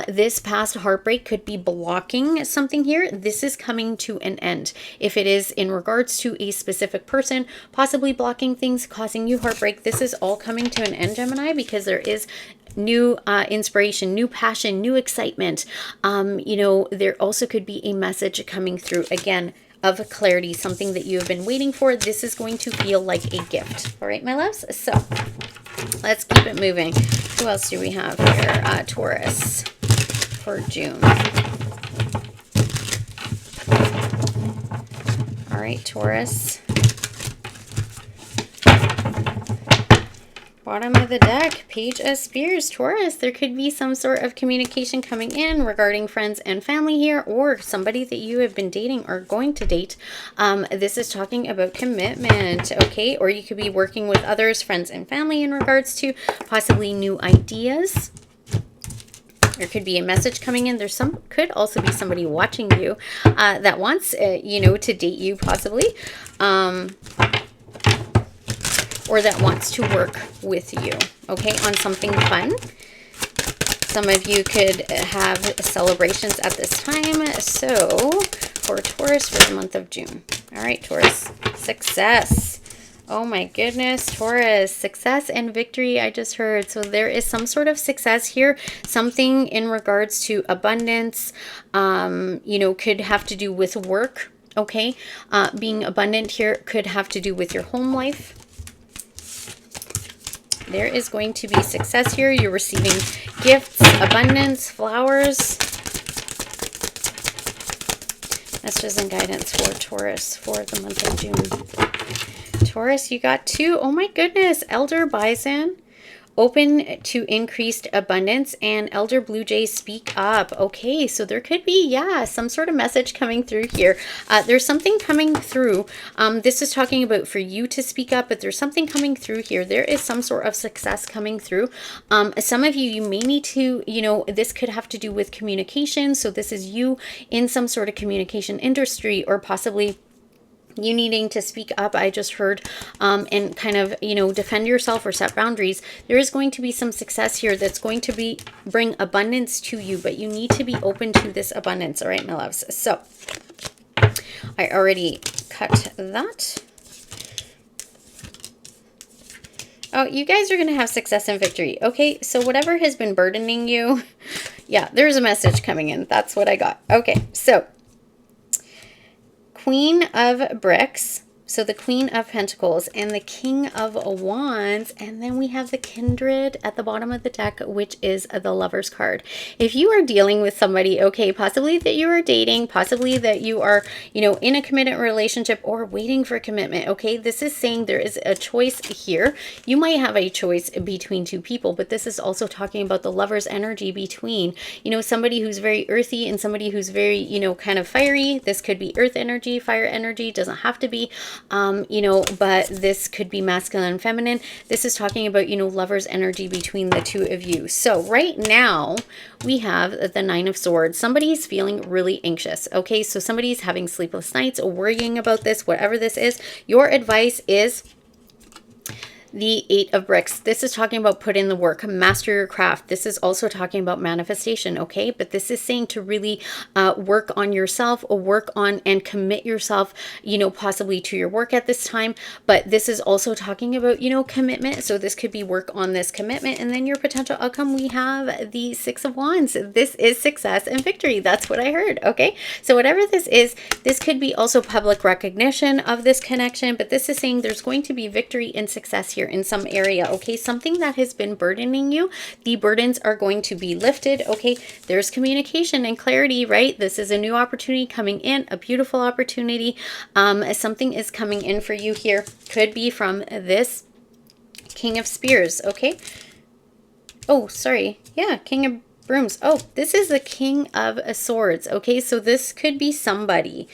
Speaker 1: This past heartbreak could be blocking something here. This is coming to an end. If it is in regards to a specific person, possibly blocking things, causing you heartbreak, this is all coming to an end, Gemini, because there is new inspiration, new passion, new excitement. You know, there also could be a message coming through again of clarity, something that you have been waiting for. This is going to feel like a gift. All right, my loves. So let's keep it moving. Who else do we have here? Taurus for June. All right, Taurus. Bottom of the deck, Page of Spears, Taurus. There could be some sort of communication coming in regarding friends and family here, or somebody that you have been dating or going to date. This is talking about commitment, okay? Or you could be working with others, friends and family, in regards to possibly new ideas. There could be a message coming in. There's could also be somebody watching you that wants, you know, to date you possibly. Or that wants to work with you, okay, on something fun. Some of you could have celebrations at this time. So for Taurus for the month of June. All right, Taurus, success. Oh my goodness, Taurus, success and victory, I just heard. So there is some sort of success here, something in regards to abundance, you know, could have to do with work, okay? Being abundant here could have to do with your home life. There is going to be success here. You're receiving gifts, abundance, flowers. Messages and guidance for Taurus for the month of June. Taurus, you got 2. Oh my goodness. Elder Bison. Open to increased abundance, and Elder Blue Jay, speak up. Okay, so there could be, yeah, some sort of message coming through here. There's something coming through. This is talking about for you to speak up, but there's something coming through here. There is some sort of success coming through. Some of you may need to, you know, this could have to do with communication. So this is you in some sort of communication industry, or possibly you needing to speak up, I just heard, and kind of, you know, defend yourself or set boundaries. There is going to be some success here that's going to bring abundance to you, but you need to be open to this abundance. All right, my loves. So I already cut that. Oh, you guys are going to have success and victory. Okay, so whatever has been burdening you, yeah, there's a message coming in. That's what I got. Okay, so Queen of Bricks, So the Queen of Pentacles and the King of Wands, and then we have the Kindred at the bottom of the deck, which is the Lover's card. If you are dealing with somebody, okay, possibly that you are dating, possibly that you are, you know, in a committed relationship or waiting for commitment, okay, this is saying there is a choice here. You might have a choice between two people, but this is also talking about the Lover's energy between, you know, somebody who's very earthy and somebody who's very, you know, kind of fiery. This could be earth energy, fire energy, doesn't have to be. You know, but this could be masculine and feminine. This is talking about, you know, Lover's energy between the two of you. So right now we have the Nine of Swords. Somebody's feeling really anxious. Okay, so somebody's having sleepless nights, worrying about this, whatever this is. Your advice is the Eight of Bricks. This is talking about put in the work, master your craft. This is also talking about manifestation, okay? But this is saying to really work on yourself, or work on and commit yourself, you know, possibly to your work at this time. But this is also talking about, you know, commitment. So this could be work on this commitment. And then your potential outcome, we have the Six of Wands. This is success and victory. That's what I heard, okay? So whatever this is, this could be also public recognition of this connection. But this is saying there's going to be victory and success here in some area, okay? Something that has been burdening you, the burdens are going to be lifted, okay? There's communication and clarity, right? This is a new opportunity coming in, a beautiful opportunity. Something is coming in for you here. Could be from this King of Spears, okay? Oh, sorry. Yeah, King of Brooms. Oh, this is the King of Swords, okay? So this could be somebody.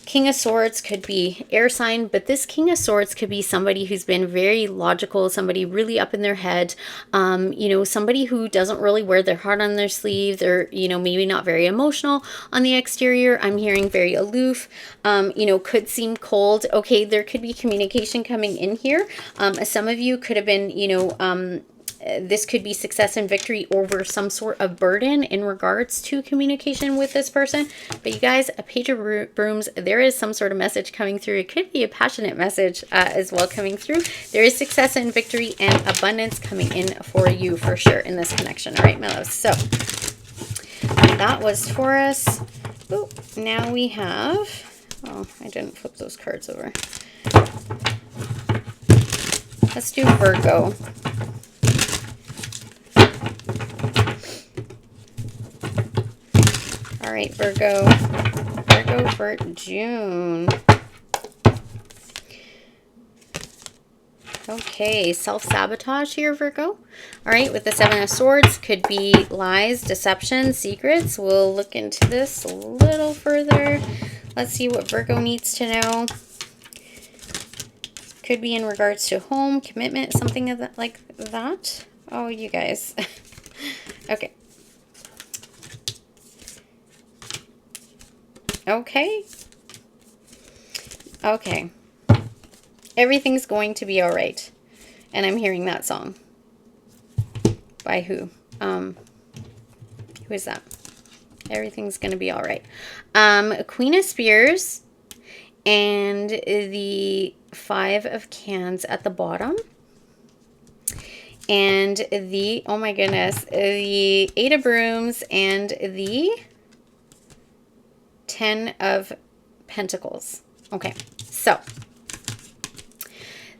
Speaker 1: King of Swords could be air sign, but this King of Swords could be somebody who's been very logical, somebody really up in their head, you know, somebody who doesn't really wear their heart on their sleeve. They're, you know, maybe not very emotional on the exterior. I'm hearing very aloof, you know, could seem cold. Okay, there could be communication coming in here. Some of you could have been, you know, this could be success and victory over some sort of burden in regards to communication with this person. But you guys, a Page of Brooms, there is some sort of message coming through. It could be a passionate message as well coming through. There is success and victory and abundance coming in for you for sure in this connection. All right, my loves. So that was Taurus. Oh, now we have, oh, I didn't flip those cards over. Let's do Virgo. All right, Virgo for June. Okay, self-sabotage here, Virgo. All right, with the Seven of Swords, could be lies, deception, secrets. We'll look into this a little further. Let's see what Virgo needs to know. Could be in regards to home, commitment, something of that, like that. Oh, you guys. Okay. Okay. Okay. Everything's going to be all right. And I'm hearing that song. By who? Who is that? Everything's going to be all right. Queen of Spears and the Five of Cans at the bottom. And the, oh my goodness, the Eight of Brooms and the Ten of Pentacles. Okay, so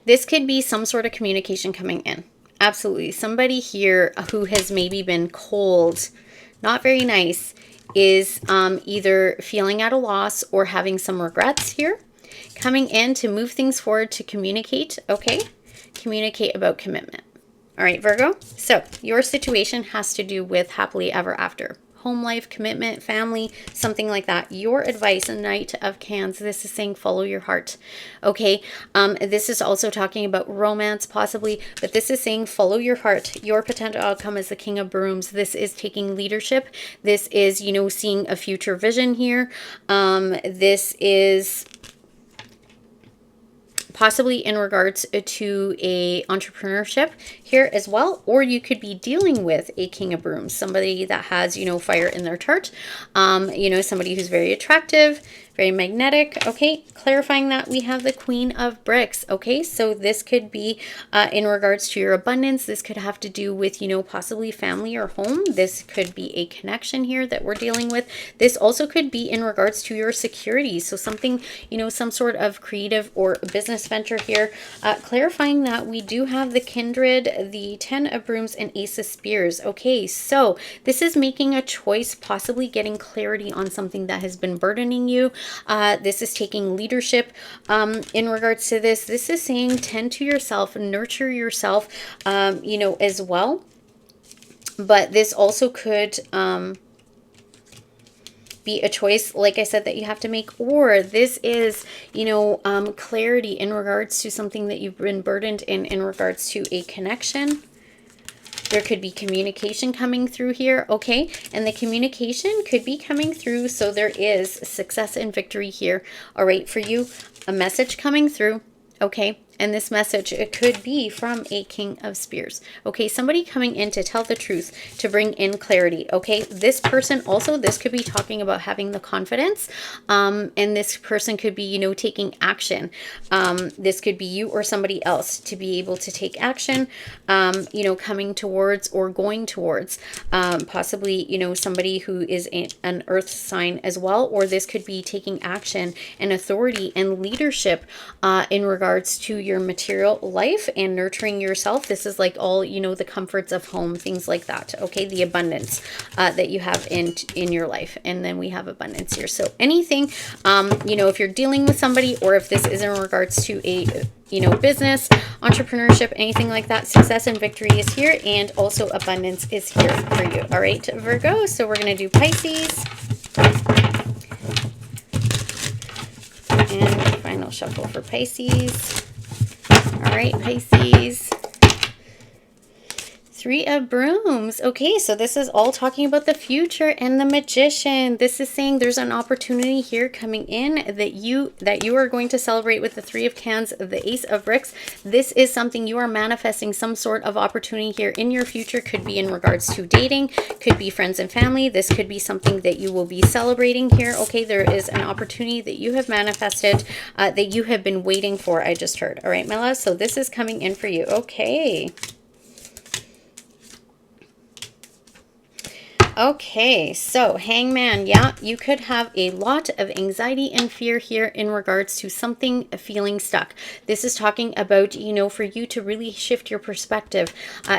Speaker 1: this could be some sort of communication coming in. Absolutely. Somebody here who has maybe been cold, not very nice, is either feeling at a loss or having some regrets here. Coming in to move things forward, to communicate, okay? Communicate about commitment. All right, Virgo. So your situation has to do with happily ever after. Home life, commitment, family, something like that. Your advice, Knight of Cans, this is saying follow your heart. Okay, this is also talking about romance possibly, but this is saying follow your heart. Your potential outcome is the King of Brooms. This is taking leadership. This is, you know, seeing a future vision here. This is possibly in regards to a entrepreneurship here as well, or you could be dealing with a King of Brooms, somebody that has, you know, fire in their chart, you know, somebody who's very attractive, Very magnetic. Okay, clarifying that we have the Queen of Bricks. Okay, so this could be in regards to your abundance. This could have to do with, you know, possibly family or home. This could be a connection here that we're dealing with. This also could be in regards to your security. So something, you know, some sort of creative or business venture here. Clarifying that we do have the Kindred, the Ten of Brooms, and Ace of Spears. Okay, so this is making a choice, possibly getting clarity on something that has been burdening you. This is taking leadership in regards to this. This is saying tend to yourself, nurture yourself, you know, as well. But this also could be a choice, like I said, that you have to make, or this is, you know, clarity in regards to something that you've been burdened in regards to a connection. There could be communication coming through here, okay? And the communication could be coming through, so there is success and victory here, all right, for you. A message coming through, okay? And this message, it could be from a King of Spears. Okay, somebody coming in to tell the truth, to bring in clarity. Okay, this person also, this could be talking about having the confidence. And this person could be, you know, taking action. This could be you or somebody else to be able to take action, you know, coming towards or going towards possibly, you know, somebody who is an earth sign as well. Or this could be taking action and authority and leadership in regards to your material life and nurturing yourself. This is like all, you know, the comforts of home, things like that. Okay, the abundance that you have in your life. And then we have abundance here. So anything, you know, if you're dealing with somebody, or if this is in regards to a, you know, business, entrepreneurship, anything like that, success and victory is here, and also abundance is here for you. All right, Virgo. So we're going to do Pisces. And final shuffle for Pisces. All right, Pisces. Three of Brooms. Okay, so this is all talking about the future and the Magician. This is saying there's an opportunity here coming in that you are going to celebrate with the Three of Cans, the Ace of Bricks. This is something you are manifesting, some sort of opportunity here in your future. Could be in regards to dating, could be friends and family. This could be something that you will be celebrating here. Okay, there is an opportunity that you have manifested that you have been waiting for, I just heard. All right, my love, so this is coming in for you. Okay. Okay, so Hangman, yeah, you could have a lot of anxiety and fear here in regards to something feeling stuck. This is talking about, you know, for you to really shift your perspective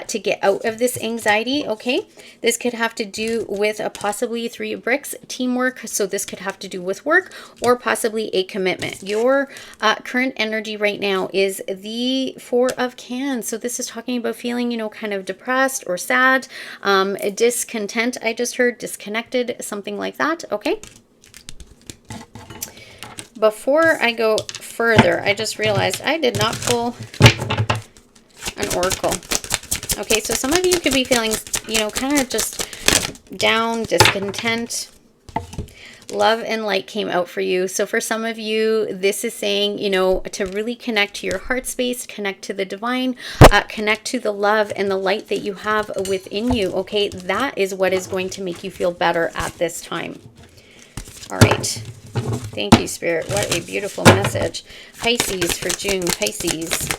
Speaker 1: to get out of this anxiety, okay? This could have to do with possibly Three of Bricks, teamwork, so this could have to do with work or possibly a commitment. Your current energy right now is the Four of Cans, so this is talking about feeling, you know, kind of depressed or sad, discontent, I just heard, disconnected, something like that. Okay. Before I go further, I just realized I did not pull an oracle. Okay, so some of you could be feeling, you know, kind of just down, discontent. Love and light came out for you. So for some of you, this is saying, you know, to really connect to your heart space, connect to the divine, connect to the love and the light that you have within you. Okay, that is what is going to make you feel better at this time. All right. Thank you, Spirit. What a beautiful message. Pisces for June. Pisces.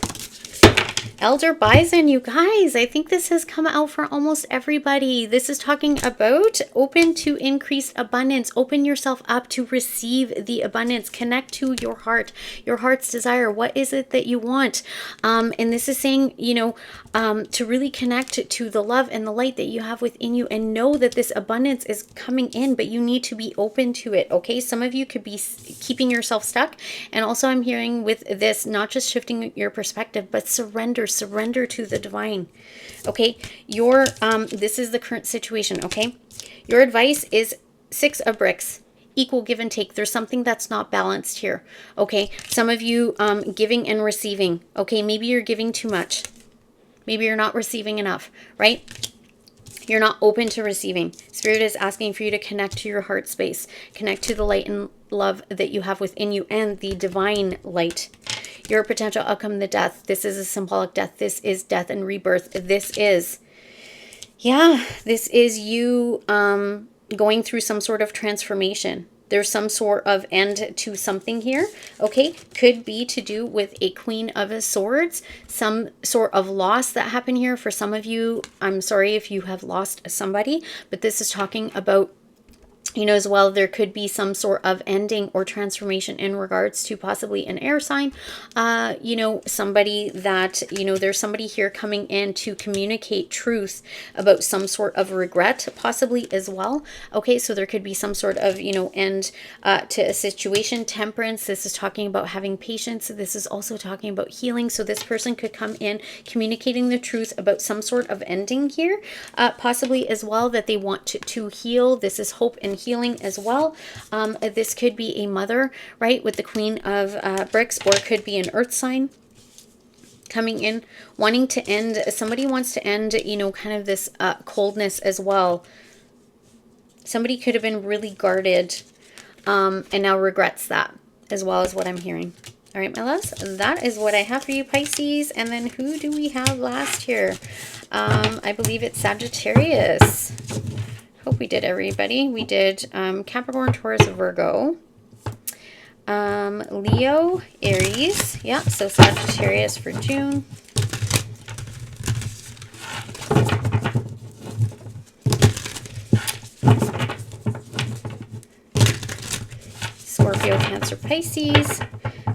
Speaker 1: Elder Bison, you guys, I think this has come out for almost everybody. This is talking about open to increased abundance. Open yourself up to receive the abundance. Connect to your heart, your heart's desire. What is it that you want? And this is saying, you know, to really connect to the love and the light that you have within you and know that this abundance is coming in, but you need to be open to it. Okay, some of you could be keeping yourself stuck. And also I'm hearing with this, not just shifting your perspective, but surrender to the divine. Okay, your this is the current situation. Okay, your advice is Six of Bricks, equal give and take. There's something that's not balanced here. Okay, some of you giving and receiving. Okay, maybe you're giving too much, maybe you're not receiving enough, right? You're not open to receiving. Spirit is asking for you to connect to your heart space, connect to the light and love that you have within you and the divine light. Your potential outcome, the death. This is a symbolic death. This is death and rebirth. This is, yeah, this is you going through some sort of transformation. there's some sort of end to something here. Okay, could be to do with a Queen of Swords, some sort of loss that happened here. For some of you, I'm sorry if you have lost somebody, but this is talking about, you know, as well, there could be some sort of ending or transformation in regards to possibly an air sign. You know, somebody that, you know, there's somebody here coming in to communicate truth about some sort of regret, possibly as well. Okay, so there could be some sort of, you know, end to a situation. Temperance, this is talking about having patience. This is also talking about healing. So this person could come in communicating the truth about some sort of ending here, possibly as well, that they want to heal. This is hope and healing as well. This could be a mother, right, with the Queen of Bricks, or it could be an earth sign coming in wanting to end. Somebody wants to end, you know, kind of this coldness as well. Somebody could have been really guarded and now regrets that, as well as what I'm hearing. All right, my loves, that is what I have for you, Pisces. And then who do we have last here? I believe it's Sagittarius. Hope we did everybody. We did Capricorn, Taurus, Virgo, Leo, Aries. Yeah, so Sagittarius for June. Scorpio, Cancer, Pisces,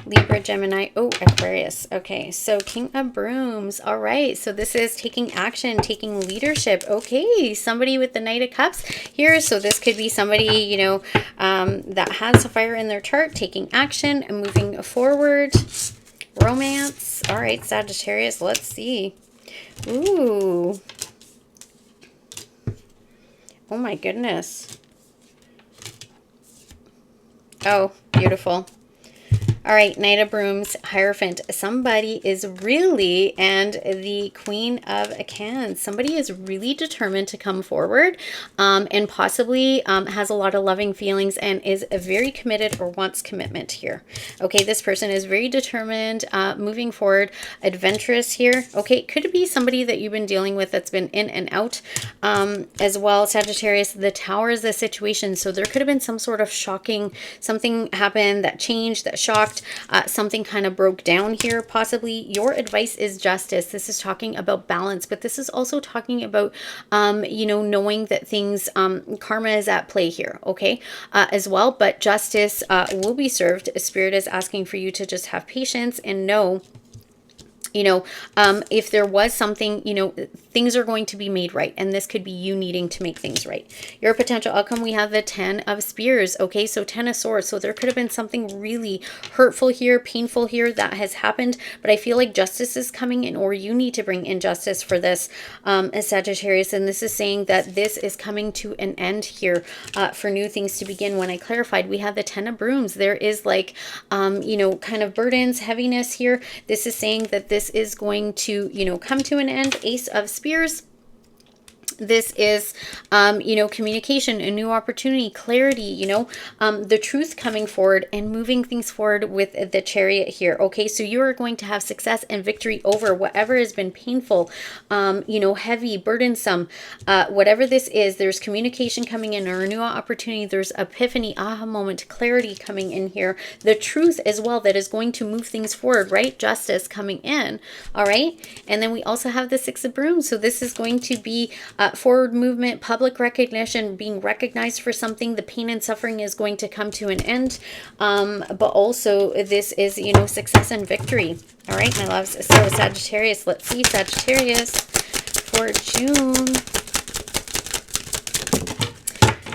Speaker 1: Libra, Gemini, oh, Aquarius. Okay, so King of Brooms. All right, so this is taking action, taking leadership. Okay, somebody with the Knight of Cups here. So this could be somebody, you know, that has a fire in their chart, taking action and moving forward. Romance. All right, Sagittarius, let's see. Ooh. Oh my goodness. Oh, beautiful. All right, Knight of Brooms, Hierophant. Somebody is really, and the Queen of Cans. Somebody is really determined to come forward and possibly has a lot of loving feelings and is very committed or wants commitment here. Okay, this person is very determined, moving forward, adventurous here. Okay, could it be somebody that you've been dealing with that's been in and out as well, Sagittarius? The Tower is the situation. So there could have been some sort of shocking, something happened that changed, that shocked. Something kind of broke down here, possibly. Your advice is justice. This is talking about balance, but this is also talking about, you know, knowing that things, karma is at play here, okay, as well, but justice will be served. Spirit is asking for you to just have patience and know, you know, if there was something, you know, things are going to be made right. And this could be you needing to make things right. Your potential outcome, we have the 10 of Spears. Okay, so 10 of Swords. So there could have been something really hurtful here, painful here that has happened. But I feel like justice is coming in, or you need to bring in justice for this, as Sagittarius. And this is saying that this is coming to an end here, for new things to begin. When I clarified, we have the 10 of Brooms. There is like, you know, kind of burdens, heaviness here. This is saying that this is going to, you know, come to an end. Ace of Spears. This is, you know, communication, a new opportunity, clarity, you know, the truth coming forward and moving things forward with the Chariot here. Okay, so you are going to have success and victory over whatever has been painful, you know, heavy, burdensome, whatever this is. There's communication coming in, or a new opportunity. There's epiphany, aha moment, clarity coming in here. The truth as well that is going to move things forward, right? Justice coming in. All right, and then we also have the 6 of Brooms. So this is going to be forward movement, public recognition, being recognized for something. The pain and suffering is going to come to an end, but also this is, you know, success and victory. All right, my loves. So Sagittarius, let's see, Sagittarius for June.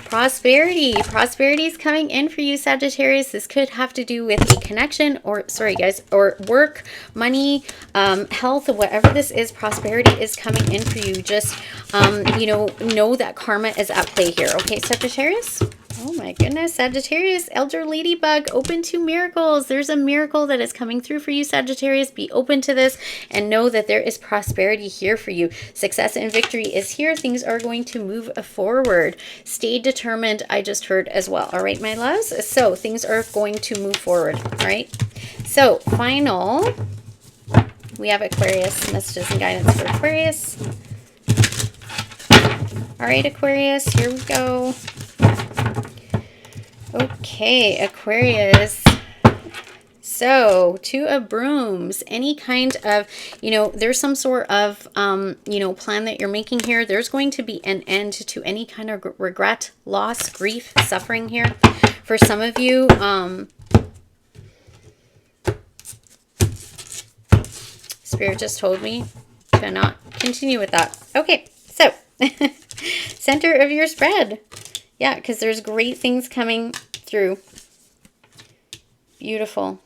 Speaker 1: Prosperity. Prosperity is coming in for you, Sagittarius. This could have to do with a connection, or sorry guys, or work, money, health, whatever this is. Prosperity is coming in for you. Just, you know that karma is at play here. Okay, Sagittarius. Oh my goodness, Sagittarius, Elder Ladybug, open to miracles. There's a miracle that is coming through for you, Sagittarius. Be open to this and know that there is prosperity here for you. Success and victory is here. Things are going to move forward. Stay determined, I just heard as well. All right, my loves. So things are going to move forward. All right. So final, we have Aquarius, messages and guidance for Aquarius. All right, Aquarius, here we go. Okay, Aquarius. So, Two of Brooms, any kind of, there's some sort of, plan that you're making here. There's going to be an end to any kind of regret, loss, grief, suffering here. For some of you, Spirit just told me to not continue with that. Okay, so, center of your spread. Yeah, because there's great things coming through. Beautiful.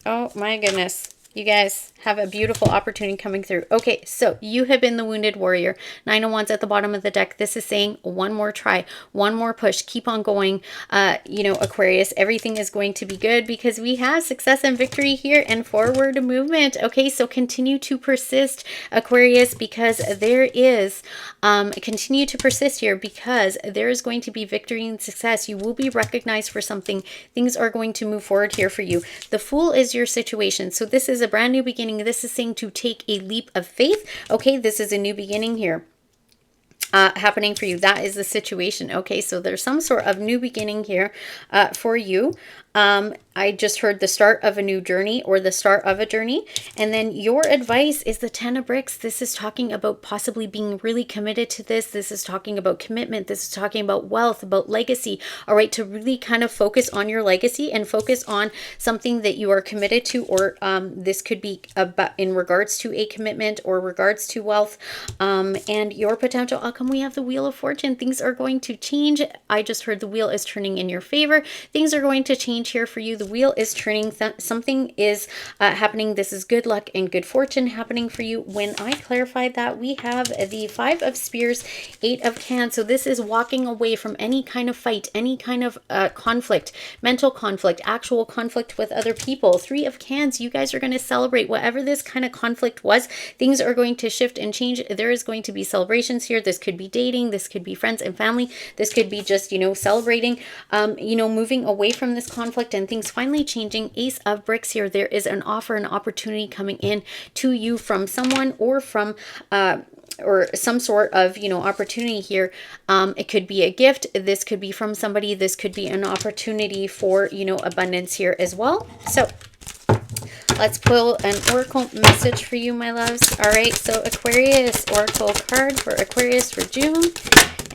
Speaker 1: Oh my goodness. You guys have a beautiful opportunity coming through. Okay, so you have been the wounded warrior. 9 of Wands at the bottom of the deck. This is saying one more try, one more push. Keep on going, Aquarius. Everything is going to be good because we have success and victory here and forward movement. Okay, so continue to persist, Aquarius, because there is, continue to persist here because there is going to be victory and success. You will be recognized for something. Things are going to move forward here for you. The Fool is your situation. So this is a brand new beginning. This is saying to take a leap of faith. Okay, this is a new beginning here happening for you. That is the situation. Okay, so there's some sort of new beginning here for you. I just heard the start of a new journey or the start of a journey. And then your advice is the 10 of Bricks. This is talking about possibly being really committed to this. This is talking about commitment. This is talking about wealth, about legacy. All right, to really kind of focus on your legacy and focus on something that you are committed to, or this could be about in regards to a commitment or regards to wealth and your potential outcome. We have the Wheel of Fortune. Things are going to change. I just heard the wheel is turning in your favor. Things are going to change here for you. The wheel is turning. Something is happening. This is good luck and good fortune happening for you. When I clarified that, we have the 5 of Spears, 8 of Cans. So this is walking away from any kind of fight, any kind of conflict, mental conflict, actual conflict with other people. 3 of Cans, you guys are going to celebrate whatever this kind of conflict was. Things are going to shift and change. There is going to be celebrations here. This could be dating. This could be friends and family. This could be just, celebrating, moving away from this conflict and things finally changing. Ace of Bricks here. There is an offer, an opportunity coming in to you from someone or from or some sort of, opportunity here. It could be a gift. This could be from somebody. This could be an opportunity for, abundance here as well. So let's pull an oracle message for you, my loves. All right, so Aquarius, oracle card for Aquarius for June.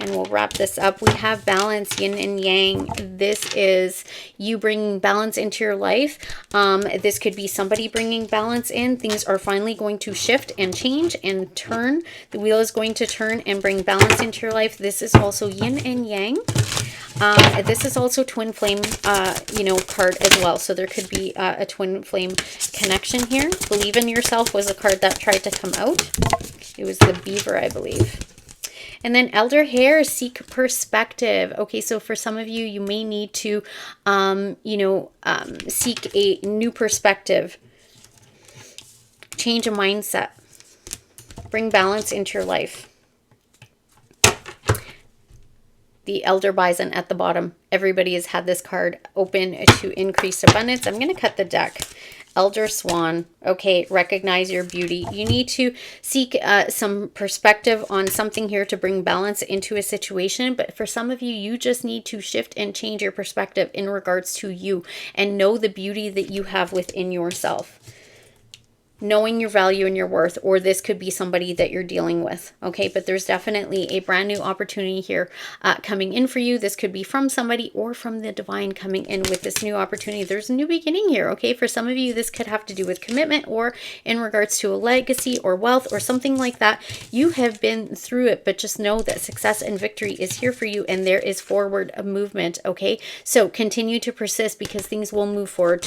Speaker 1: And we'll wrap this up. We have balance, yin and yang. This is you bringing balance into your life. This could be somebody bringing balance in. Things are finally going to shift and change and turn. The wheel is going to turn and bring balance into your life. This is also yin and yang. This is also twin flame, card as well. So there could be a twin flame connection here. Believe in yourself was a card that tried to come out. It was the beaver, I believe. And then Elder Hair, seek perspective. Okay, so for some of you, you may need to, seek a new perspective, change a mindset, bring balance into your life. The Elder Bison at the bottom. Everybody has had this card open to increase abundance. I'm going to cut the deck. Elder Swan. Okay, recognize your beauty. You need to seek some perspective on something here to bring balance into a situation. But for some of you, you just need to shift and change your perspective in regards to you and know the beauty that you have within yourself. Knowing your value and your worth, or this could be somebody that you're dealing with. Okay, but there's definitely a brand new opportunity here coming in for you. This could be from somebody or from the divine coming in with this new opportunity. There's a new beginning here. Okay, for some of you, this could have to do with commitment or in regards to a legacy or wealth or something like that. You have been through it, but just know that success and victory is here for you and there is forward movement. Okay, so continue to persist because things will move forward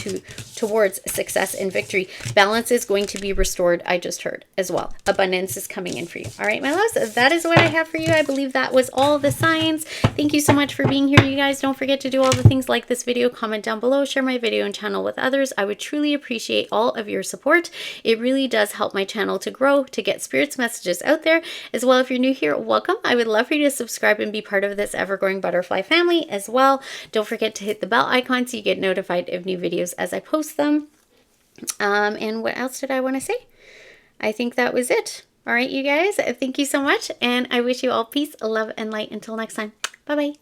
Speaker 1: towards success and victory. Balance is going to be restored, I just heard as well. Abundance is coming in for you. All right, my loves, that is what I have for you. I believe that was all the signs. Thank you so much for being here, you guys. Don't forget to do all the things, like this video, comment down below, share my video and channel with others. I would truly appreciate all of your support. It really does help my channel to grow, to get Spirit's messages out there as well. If you're new here, welcome. I would love for you to subscribe and be part of this ever-growing butterfly family as well. Don't forget to hit the bell icon so you get notified of new videos as I post them. And what else did I want to say? I think that was it. All right, you guys, thank you so much. And I wish you all peace, love, and light. Until next time. Bye-bye.